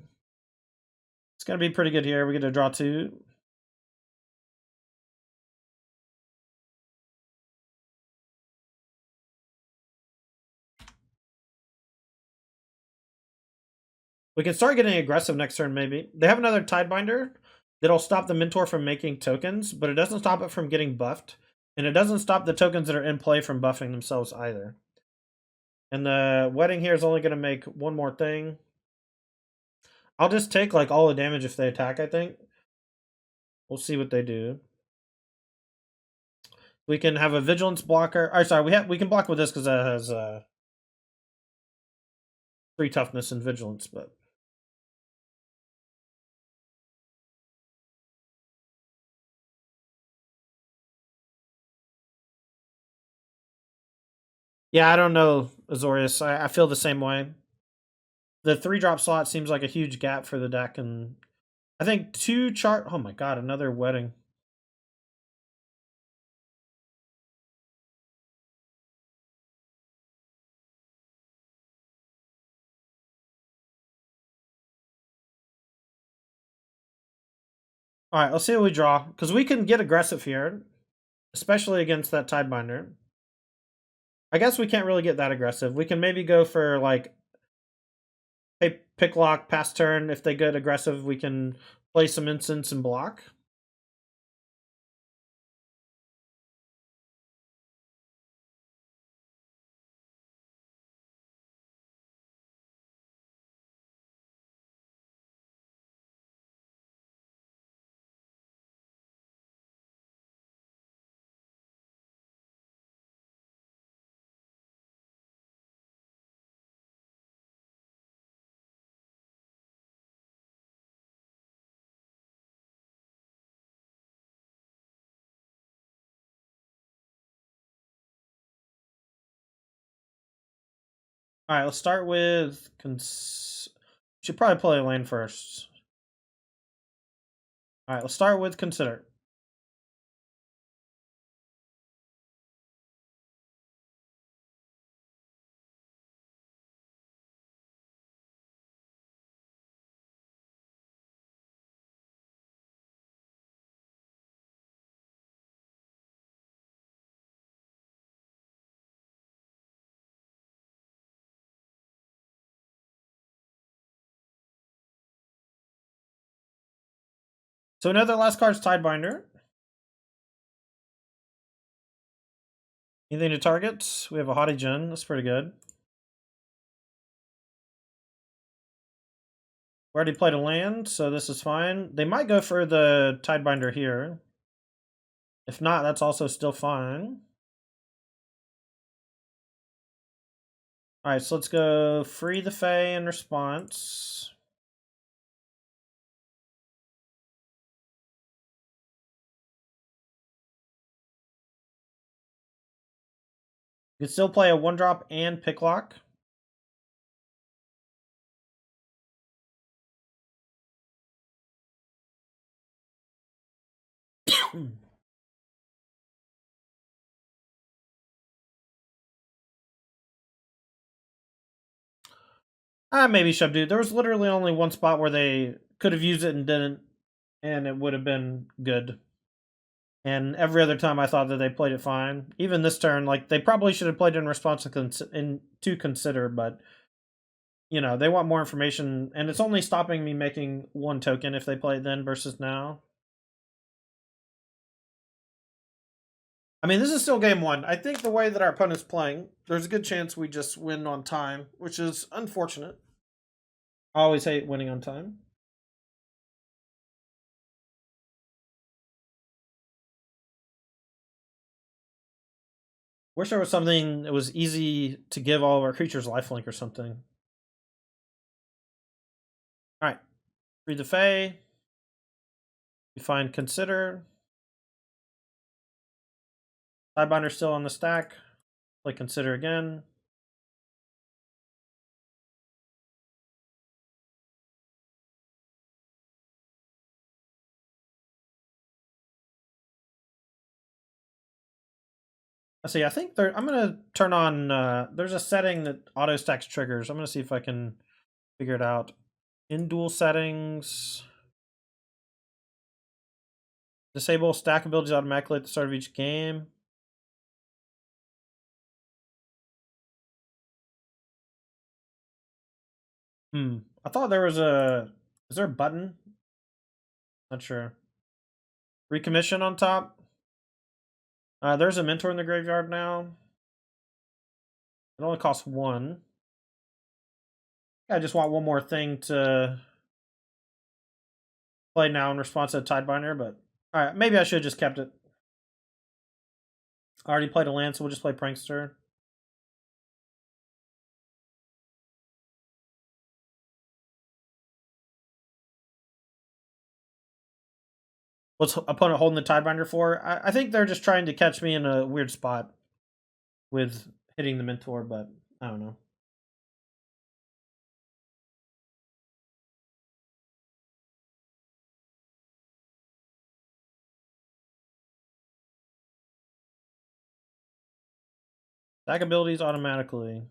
it's going to be pretty good here. We get to draw 2. We can start getting aggressive next turn, maybe. They have another Tidebinder that'll stop the Mentor from making tokens, but it doesn't stop it from getting buffed. And it doesn't stop the tokens that are in play from buffing themselves either. And the wedding here is only going to make one more thing. I'll just take like all the damage if they attack, I think. We'll see what they do. We can have a vigilance blocker. Oh, sorry, we can block with this because that has 3 toughness and vigilance, but yeah, I don't know, Azorius. I feel the same way. The 3-drop slot seems like a huge gap for the deck, and I think 2 chart. Oh my god, another wedding. All right, let's see what we draw because we can get aggressive here, especially against that Tidebinder. I guess we can't really get that aggressive. We can maybe go for like a pick lock pass turn. If they get aggressive, we can play some instants and block. All right, let's start with. Should probably play a lane first. All right, let's start with consider. So another last card's Tidebinder. Anything to target? We have a Haughty Gen. That's pretty good. We already played a land, so this is fine. They might go for the Tidebinder here. If not, that's also still fine. Alright, so let's go free the Fae in response. You can still play a 1-drop and picklock. Maybe Shabdu. There was literally only one spot where they could have used it and didn't, and it would have been good. And every other time I thought that they played it fine. Even this turn, like they probably should have played in response to consider, but you know, they want more information, and it's only stopping me making one token if they play it then versus now. I mean, this is still game one. I think the way that our opponent's playing, there's a good chance we just win on time, which is unfortunate. I always hate winning on time. Wish there was something that was easy to give all of our creatures lifelink or something. Alright. Read the Fae. We find Consider. Sidebinder still on the stack. Play Consider again. Let's see, I think I'm gonna turn on there's a setting that auto stacks triggers. I'm gonna see if I can figure it out. In duel settings. Disable stack abilities automatically at the start of each game. I thought there was a... Is there a button? Not sure. Recommission on top. There's a mentor in the graveyard now. It only costs one. I just want one more thing to play now in response to Tidebinder, but alright, maybe I should have just kept it. I already played a land, so we'll just play Prankster. What's opponent holding the Tidebinder for? I think they're just trying to catch me in a weird spot with hitting the mentor, but I don't know. Stack abilities automatically.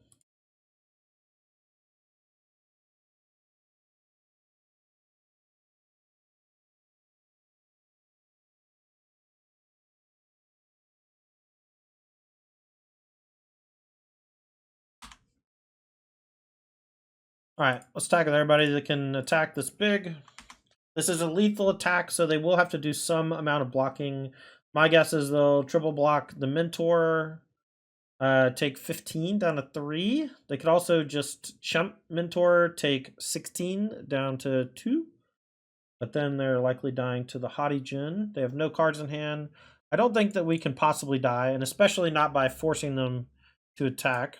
Alright, let's tackle everybody that can attack this big. This is a lethal attack, so they will have to do some amount of blocking. My guess is they'll triple block the mentor, take 15 down to 3. They could also just chump mentor, take 16 down to 2. But then they're likely dying to the Haughty Djinn. They have no cards in hand. I don't think that we can possibly die, and especially not by forcing them to attack.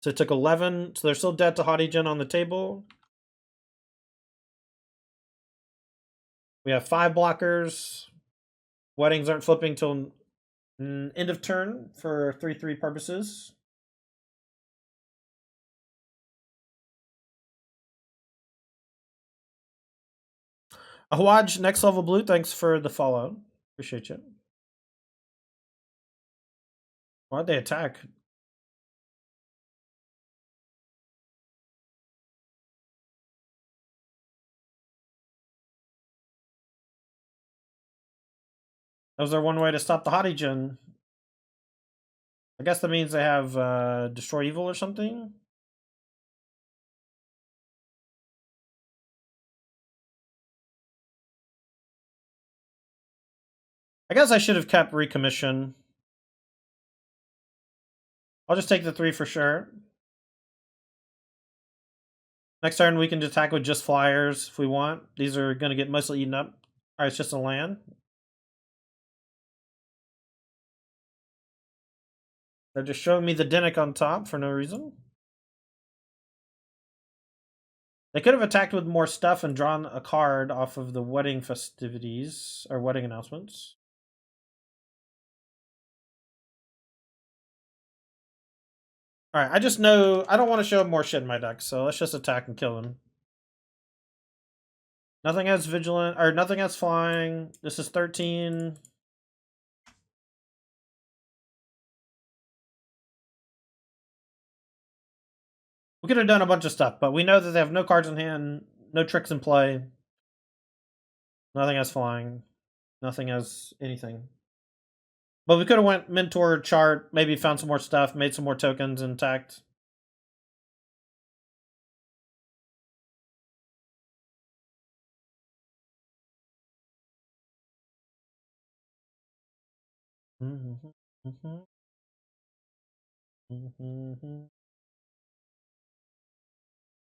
So it took 11. So they're still dead to Haughty Djinn on the table. We have 5 blockers. Weddings aren't flipping till end of turn for 3/3 purposes. Ahwaj, next level blue, thanks for the follow. Appreciate you. Why'd they attack? That was their one way to stop the Haughty Djinn. I guess that means they have Destroy Evil or something. I guess I should have kept Recommission. I'll just take the 3 for sure. Next turn we can attack with just flyers if we want. These are going to get mostly eaten up. Alright, it's just a land. They're just showing me the Dinnick on top for no reason. They could have attacked with more stuff and drawn a card off of the wedding festivities or wedding announcements. Alright, I just know I don't want to show more shit in my deck, so let's just attack and kill him. Nothing has vigilant, or nothing has flying. This is 13. We could have done a bunch of stuff, but we know that they have no cards in hand, no tricks in play. Nothing has flying. Nothing has anything. But we could have went mentor chart, maybe found some more stuff, made some more tokens intact.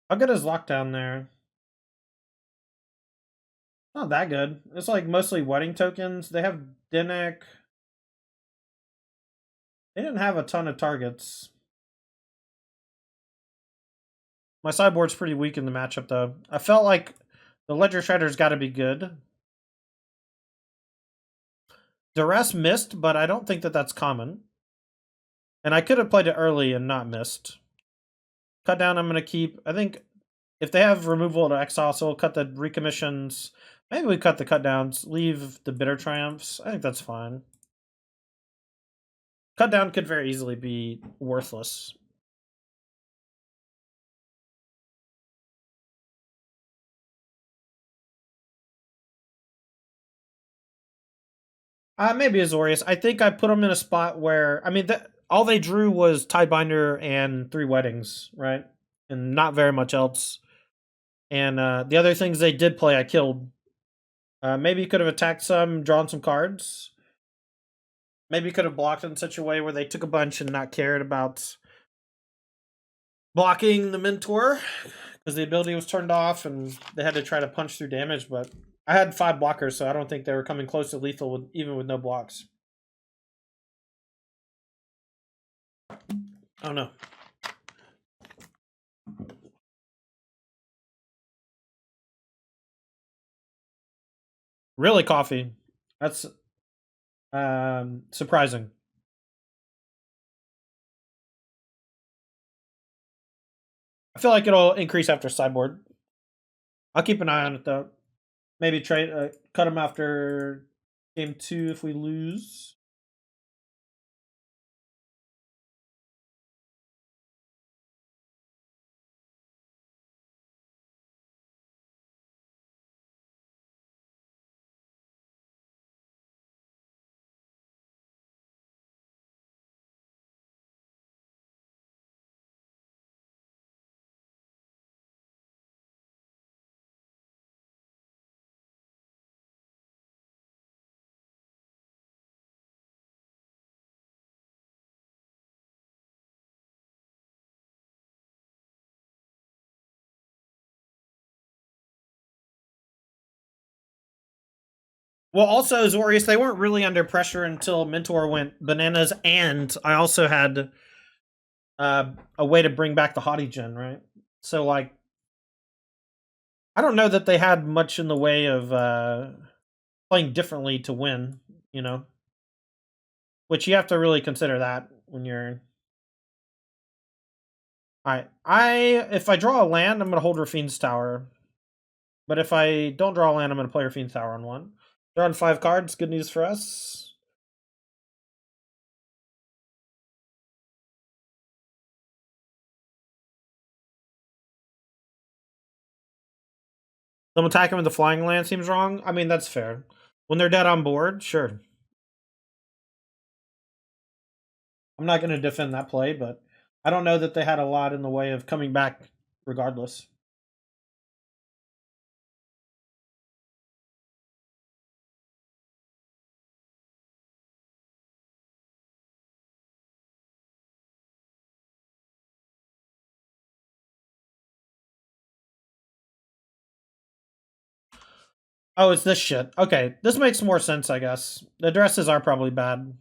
How good is lockdown there? Not that good. It's like mostly wedding tokens. They have Dinnick. They didn't have a ton of targets. My sideboard's pretty weak in the matchup, though. I felt like the Ledger Shredder's got to be good. Duress missed, but I don't think that that's common. And I could have played it early and not missed. Cut down, I'm going to keep. I think if they have removal to exile, so we'll cut the recommissions. Maybe we cut the cut downs, leave the bitter triumphs. I think that's fine. Cut down could very easily be worthless. Maybe Azorius. I think I put them in a spot where, I mean, all they drew was Tidebinder and 3 weddings, right? And not very much else. And the other things they did play, I killed. Maybe you could have attacked some, drawn some cards. Maybe you could have blocked in such a way where they took a bunch and not cared about blocking the mentor because the ability was turned off and they had to try to punch through damage. But I had 5 blockers, so I don't think they were coming close to lethal even with no blocks. Oh no. Really coffee. That's surprising. I feel like it'll increase after sideboard. I'll keep an eye on it though. Maybe trade cut him after game 2 if we lose. Well, also Azorius, they weren't really under pressure until Mentor went bananas, and I also had a way to bring back the Haughty Gen, right? So like, I don't know that they had much in the way of playing differently to win, you know, which you have to really consider that when you're. All right, if I draw a land, I'm gonna hold Rafine's Tower, but if I don't draw a land, I'm gonna play Rafine's Tower on 1. Drawing 5 cards, good news for us. Them attacking with the flying land seems wrong. I mean, that's fair. When they're dead on board, sure. I'm not going to defend that play, but I don't know that they had a lot in the way of coming back regardless. Oh, it's this shit. Okay, this makes more sense, I guess. The dresses are probably bad.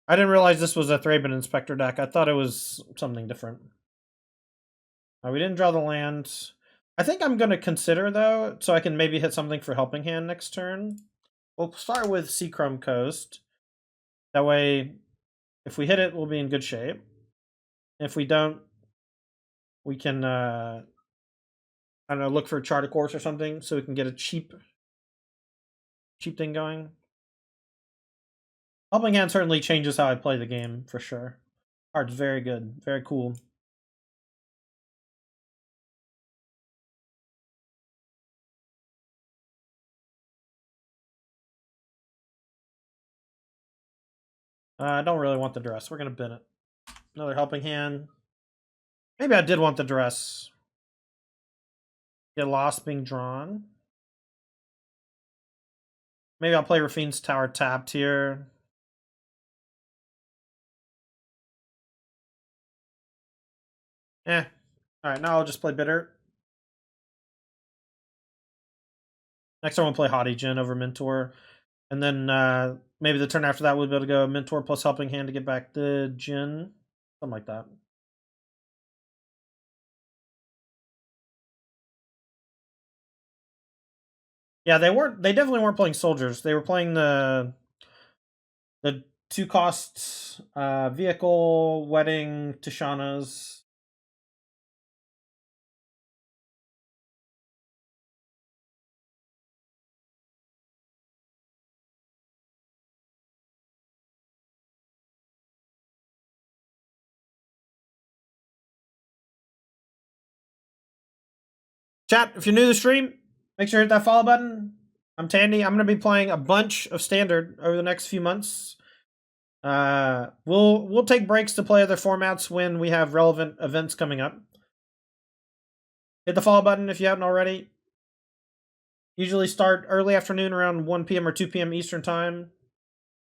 I didn't realize this was a Thraben Inspector deck. I thought it was something different. We didn't draw the land. I think I'm going to consider, though, so I can maybe hit something for Helping Hand next turn. We'll start with Seachrome Coast. That way, if we hit it, we'll be in good shape. If we don't, we can I don't know, look for a charter course or something so we can get a cheap thing going. Helping Hand certainly changes how I play the game, for sure. Card's very good. Very cool. I don't really want the dress. We're going to bin it. Another Helping Hand. Maybe I did want the dress. Get lost being drawn. Maybe I'll play Rafine's Tower tapped here. Alright, now I'll just play Bitter. Next time we'll play Haughty Djinn over Mentor. And then maybe the turn after that we'll be able to go Mentor plus Helping Hand to get back the Djinn. Something like that. Yeah, they definitely weren't playing soldiers. They were playing the 2 costs vehicle, wedding, Tishana's. Chat, if you're new to the stream, make sure to hit that follow button. I'm Tandy. I'm going to be playing a bunch of Standard over the next few months. We'll take breaks to play other formats when we have relevant events coming up. Hit the follow button if you haven't already. Usually start early afternoon around 1 p.m. or 2 p.m. Eastern time.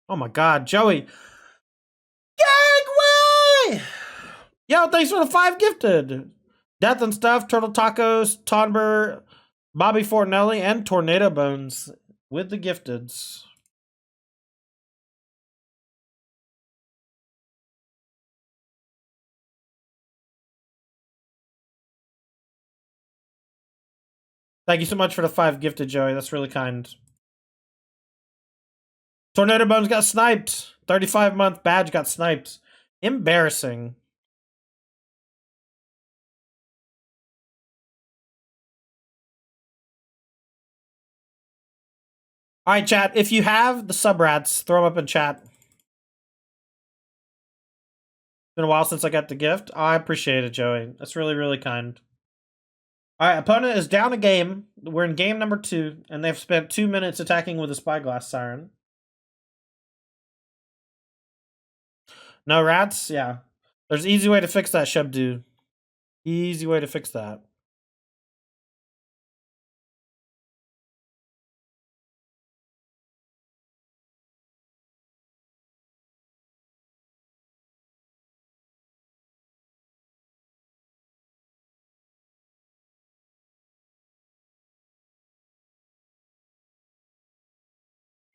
Oh my god, Joey. Gagway! Yo, thanks for the 5 gifted. Death and Stuff, Turtle Tacos, Tonber, Bobby Fortinelli, and Tornado Bones with the gifteds. Thank you so much for the 5 gifted, Joey. That's really kind. Tornado Bones got sniped. 35-month badge got sniped. Embarrassing. All right, chat. If you have the subrats, throw them up in chat. It's been a while since I got the gift. I appreciate it, Joey. That's really, really kind. All right, opponent is down a game. We're in game number 2, and they've spent 2 minutes attacking with a Spyglass Siren. No rats? Yeah. There's an easy way to fix that, Shubdu. Easy way to fix that.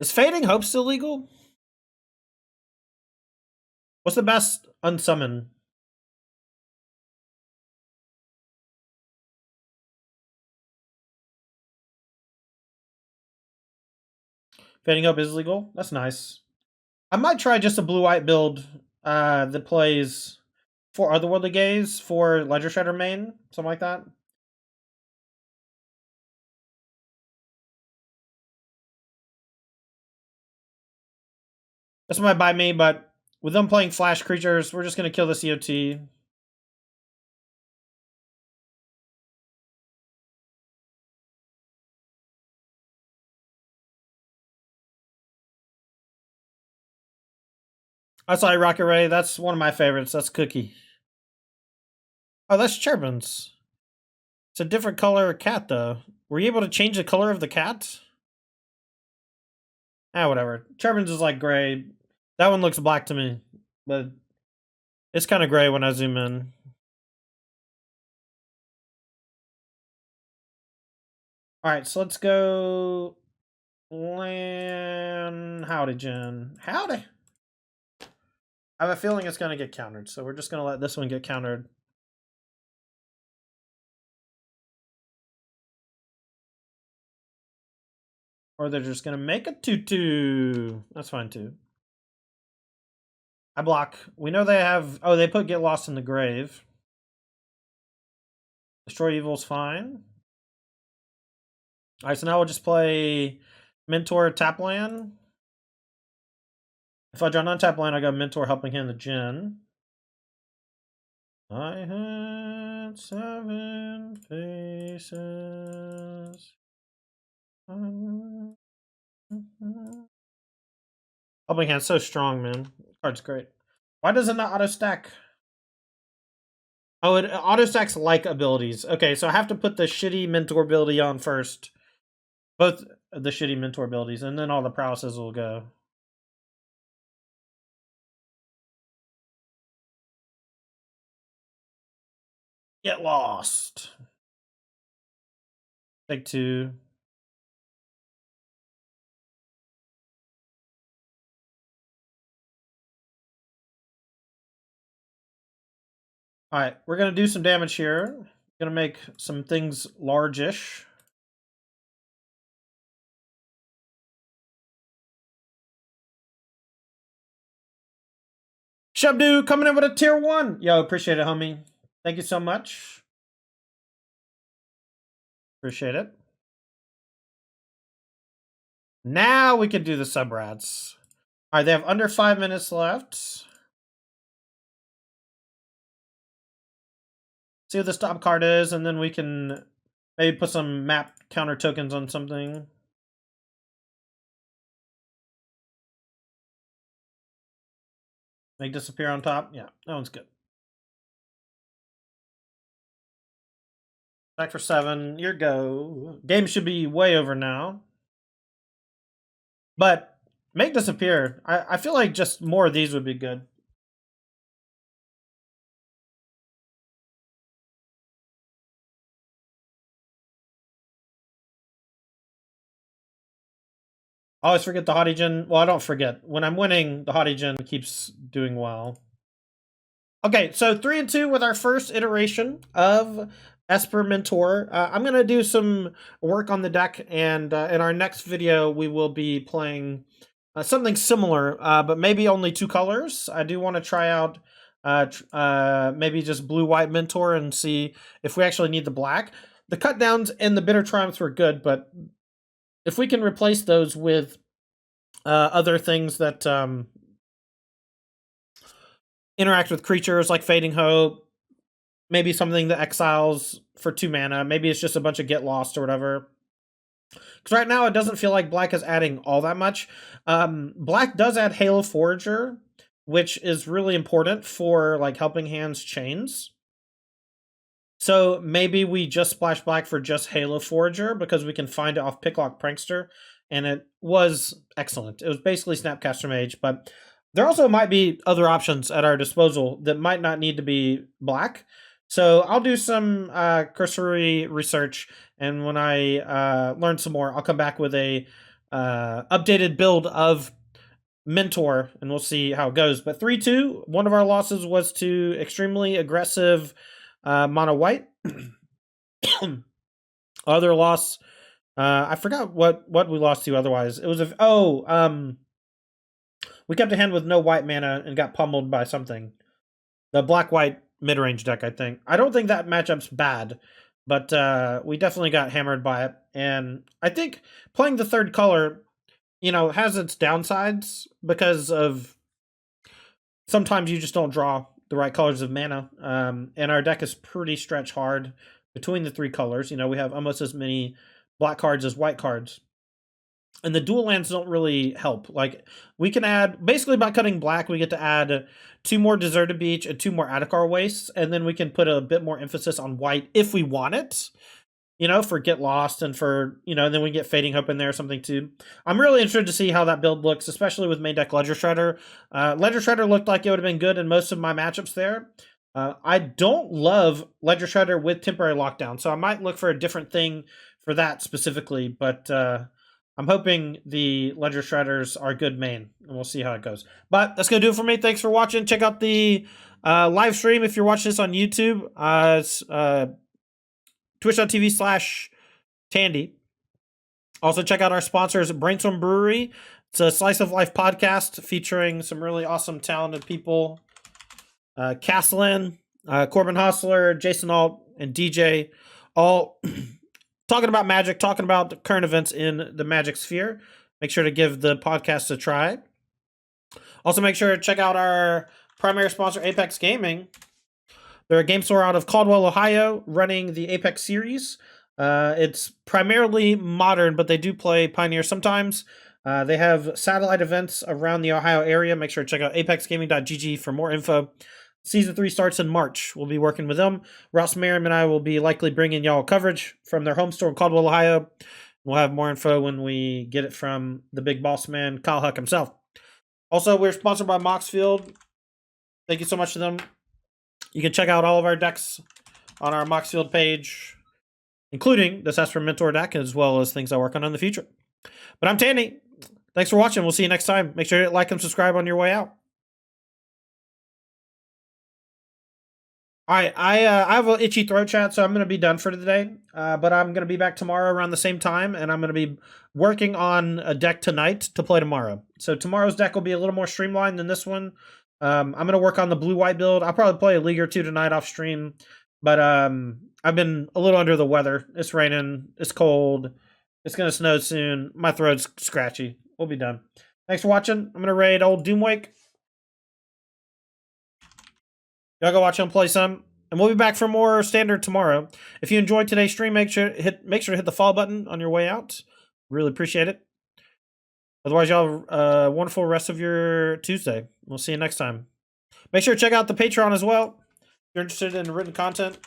Is Fading Hope still legal? What's the best unsummon? Fading Hope is legal? That's nice. I might try just a blue-white build that plays 4 Otherworldly Gaze, 4 Ledger Shredder main, something like that. This might buy me, but with them playing flash creatures, we're just going to kill the COT. I saw Rocket Ray. That's one of my favorites. That's Cookie. Oh, that's Cherbins. It's a different color cat, though. Were you able to change the color of the cat? Whatever. Cherbins is like gray. That one looks black to me, but it's kind of gray when I zoom in. Alright, so let's go... Land... Howdy, Jen. Howdy! I have a feeling it's going to get countered, so we're just going to let this one get countered. Or they're just going to make a 2-2. That's fine, too. I block. We know they have... Oh, they put Get Lost in the Grave. Destroy Evil's fine. Alright, so now we'll just play Mentor Tap Land. If I draw non-tap land, I got Mentor Helping Hand the Djinn. I had 7 faces. Helping Hand's so strong, man. Card's great. Why does it not auto stack? Oh, it auto stacks like abilities. Okay, so I have to put the shitty mentor ability on first. Both the shitty mentor abilities, and then all the prowesses will go. Get lost. Take 2. Alright, we're going to do some damage here. Going to make some things large-ish. Shabdu coming in with a tier 1. Yo, appreciate it, homie. Thank you so much. Appreciate it. Now we can do the subrats. Alright, they have under 5 minutes left. See what the stop card is, and then we can maybe put some map counter tokens on something. Make disappear on top. Yeah, that one's good. Back for 7. Your go. Game should be way over now. But make disappear. I feel like just more of these would be good. I always forget the Haughty Djinn. Well, I don't forget. When I'm winning, the Haughty Djinn keeps doing well. Okay, so 3 and 2 with our first iteration of Esper Mentor. I'm going to do some work on the deck, and in our next video, we will be playing something similar, but maybe only 2 colors. I do want to try out maybe just blue-white Mentor and see if we actually need the black. The cut downs and the Bitter Triumphs were good, but if we can replace those with other things that interact with creatures like Fading Hope, maybe something that exiles for 2 mana, maybe it's just a bunch of Get Lost or whatever. Because right now it doesn't feel like black is adding all that much. Black does add Halo Forager, which is really important for like Helping Hands chains. So maybe we just splash black for just Halo Forager because we can find it off Picklock Prankster, and it was excellent. It was basically Snapcaster Mage, but there also might be other options at our disposal that might not need to be black. So I'll do some cursory research, and when I learn some more, I'll come back with a updated build of Mentor, and we'll see how it goes. But 3-2, one of our losses was to extremely aggressive mono white. Other loss, I forgot what we lost to otherwise. It was we kept a hand with no white mana and got pummeled by something. The black-white mid-range deck, I think. I don't think that matchup's bad, but we definitely got hammered by it. And I think playing the third color, you know, has its downsides because of sometimes you just don't draw the right colors of mana. And our deck is pretty stretch hard between the 3 colors. You know, we have almost as many black cards as white cards. And the dual lands don't really help. Like, we can add, basically by cutting black, we get to add 2 more Deserted Beach and 2 more Adakar Wastes, and then we can put a bit more emphasis on white if we want it. You know, for Get Lost and for, you know, and then we get Fading Hope in there or something too. I'm really interested to see how that build looks, especially with main deck Ledger Shredder. Ledger Shredder looked like it would have been good in most of my matchups there. I don't love Ledger Shredder with Temporary Lockdown, so I might look for a different thing for that specifically, but I'm hoping the Ledger Shredders are good main, and we'll see how it goes. But that's going to do it for me. Thanks for watching. Check out the live stream if you're watching this on YouTube. It's twitch.tv/Tandy. Also, check out our sponsors, Brainstorm Brewery. It's a slice of life podcast featuring some really awesome, talented people. Castellan, Corbin Hostler, Jason Alt, and DJ, all talking about Magic, talking about the current events in the Magic sphere. Make sure to give the podcast a try. Also, make sure to check out our primary sponsor, Apex Gaming. They're a game store out of Caldwell, Ohio, running the Apex series. It's primarily modern, but they do play Pioneer sometimes. They have satellite events around the Ohio area. Make sure to check out apexgaming.gg for more info. Season 3 starts in March. We'll be working with them. Ross Merriam and I will be likely bringing y'all coverage from their home store in Caldwell, Ohio. We'll have more info when we get it from the big boss man, Kyle Huck himself. Also, we're sponsored by Moxfield. Thank you so much to them. You can check out all of our decks on our Moxfield page, including this Esper Mentor deck, as well as things I work on in the future. But I'm Tandy. Thanks for watching. We'll see you next time. Make sure to like and subscribe on your way out. All right, I have an itchy throat, chat, so I'm going to be done for today. But I'm going to be back tomorrow around the same time, and I'm going to be working on a deck tonight to play tomorrow. So tomorrow's deck will be a little more streamlined than this one. I'm going to work on the blue-white build. I'll probably play a league or two tonight off stream. But I've been a little under the weather. It's raining. It's cold. It's going to snow soon. My throat's scratchy. We'll be done. Thanks for watching. I'm going to raid old Doomwake. Y'all go watch him play some. And we'll be back for more standard tomorrow. If you enjoyed today's stream, make sure to hit the follow button on your way out. Really appreciate it. Otherwise, y'all wonderful rest of your Tuesday. We'll see you next time. Make sure to check out the Patreon as well. If you're interested in written content.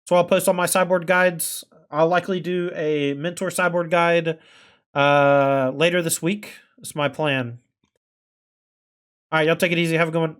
So I'll post all my sideboard guides. I'll likely do a mentor sideboard guide later this week. That's my plan. All right, y'all take it easy. Have a good one.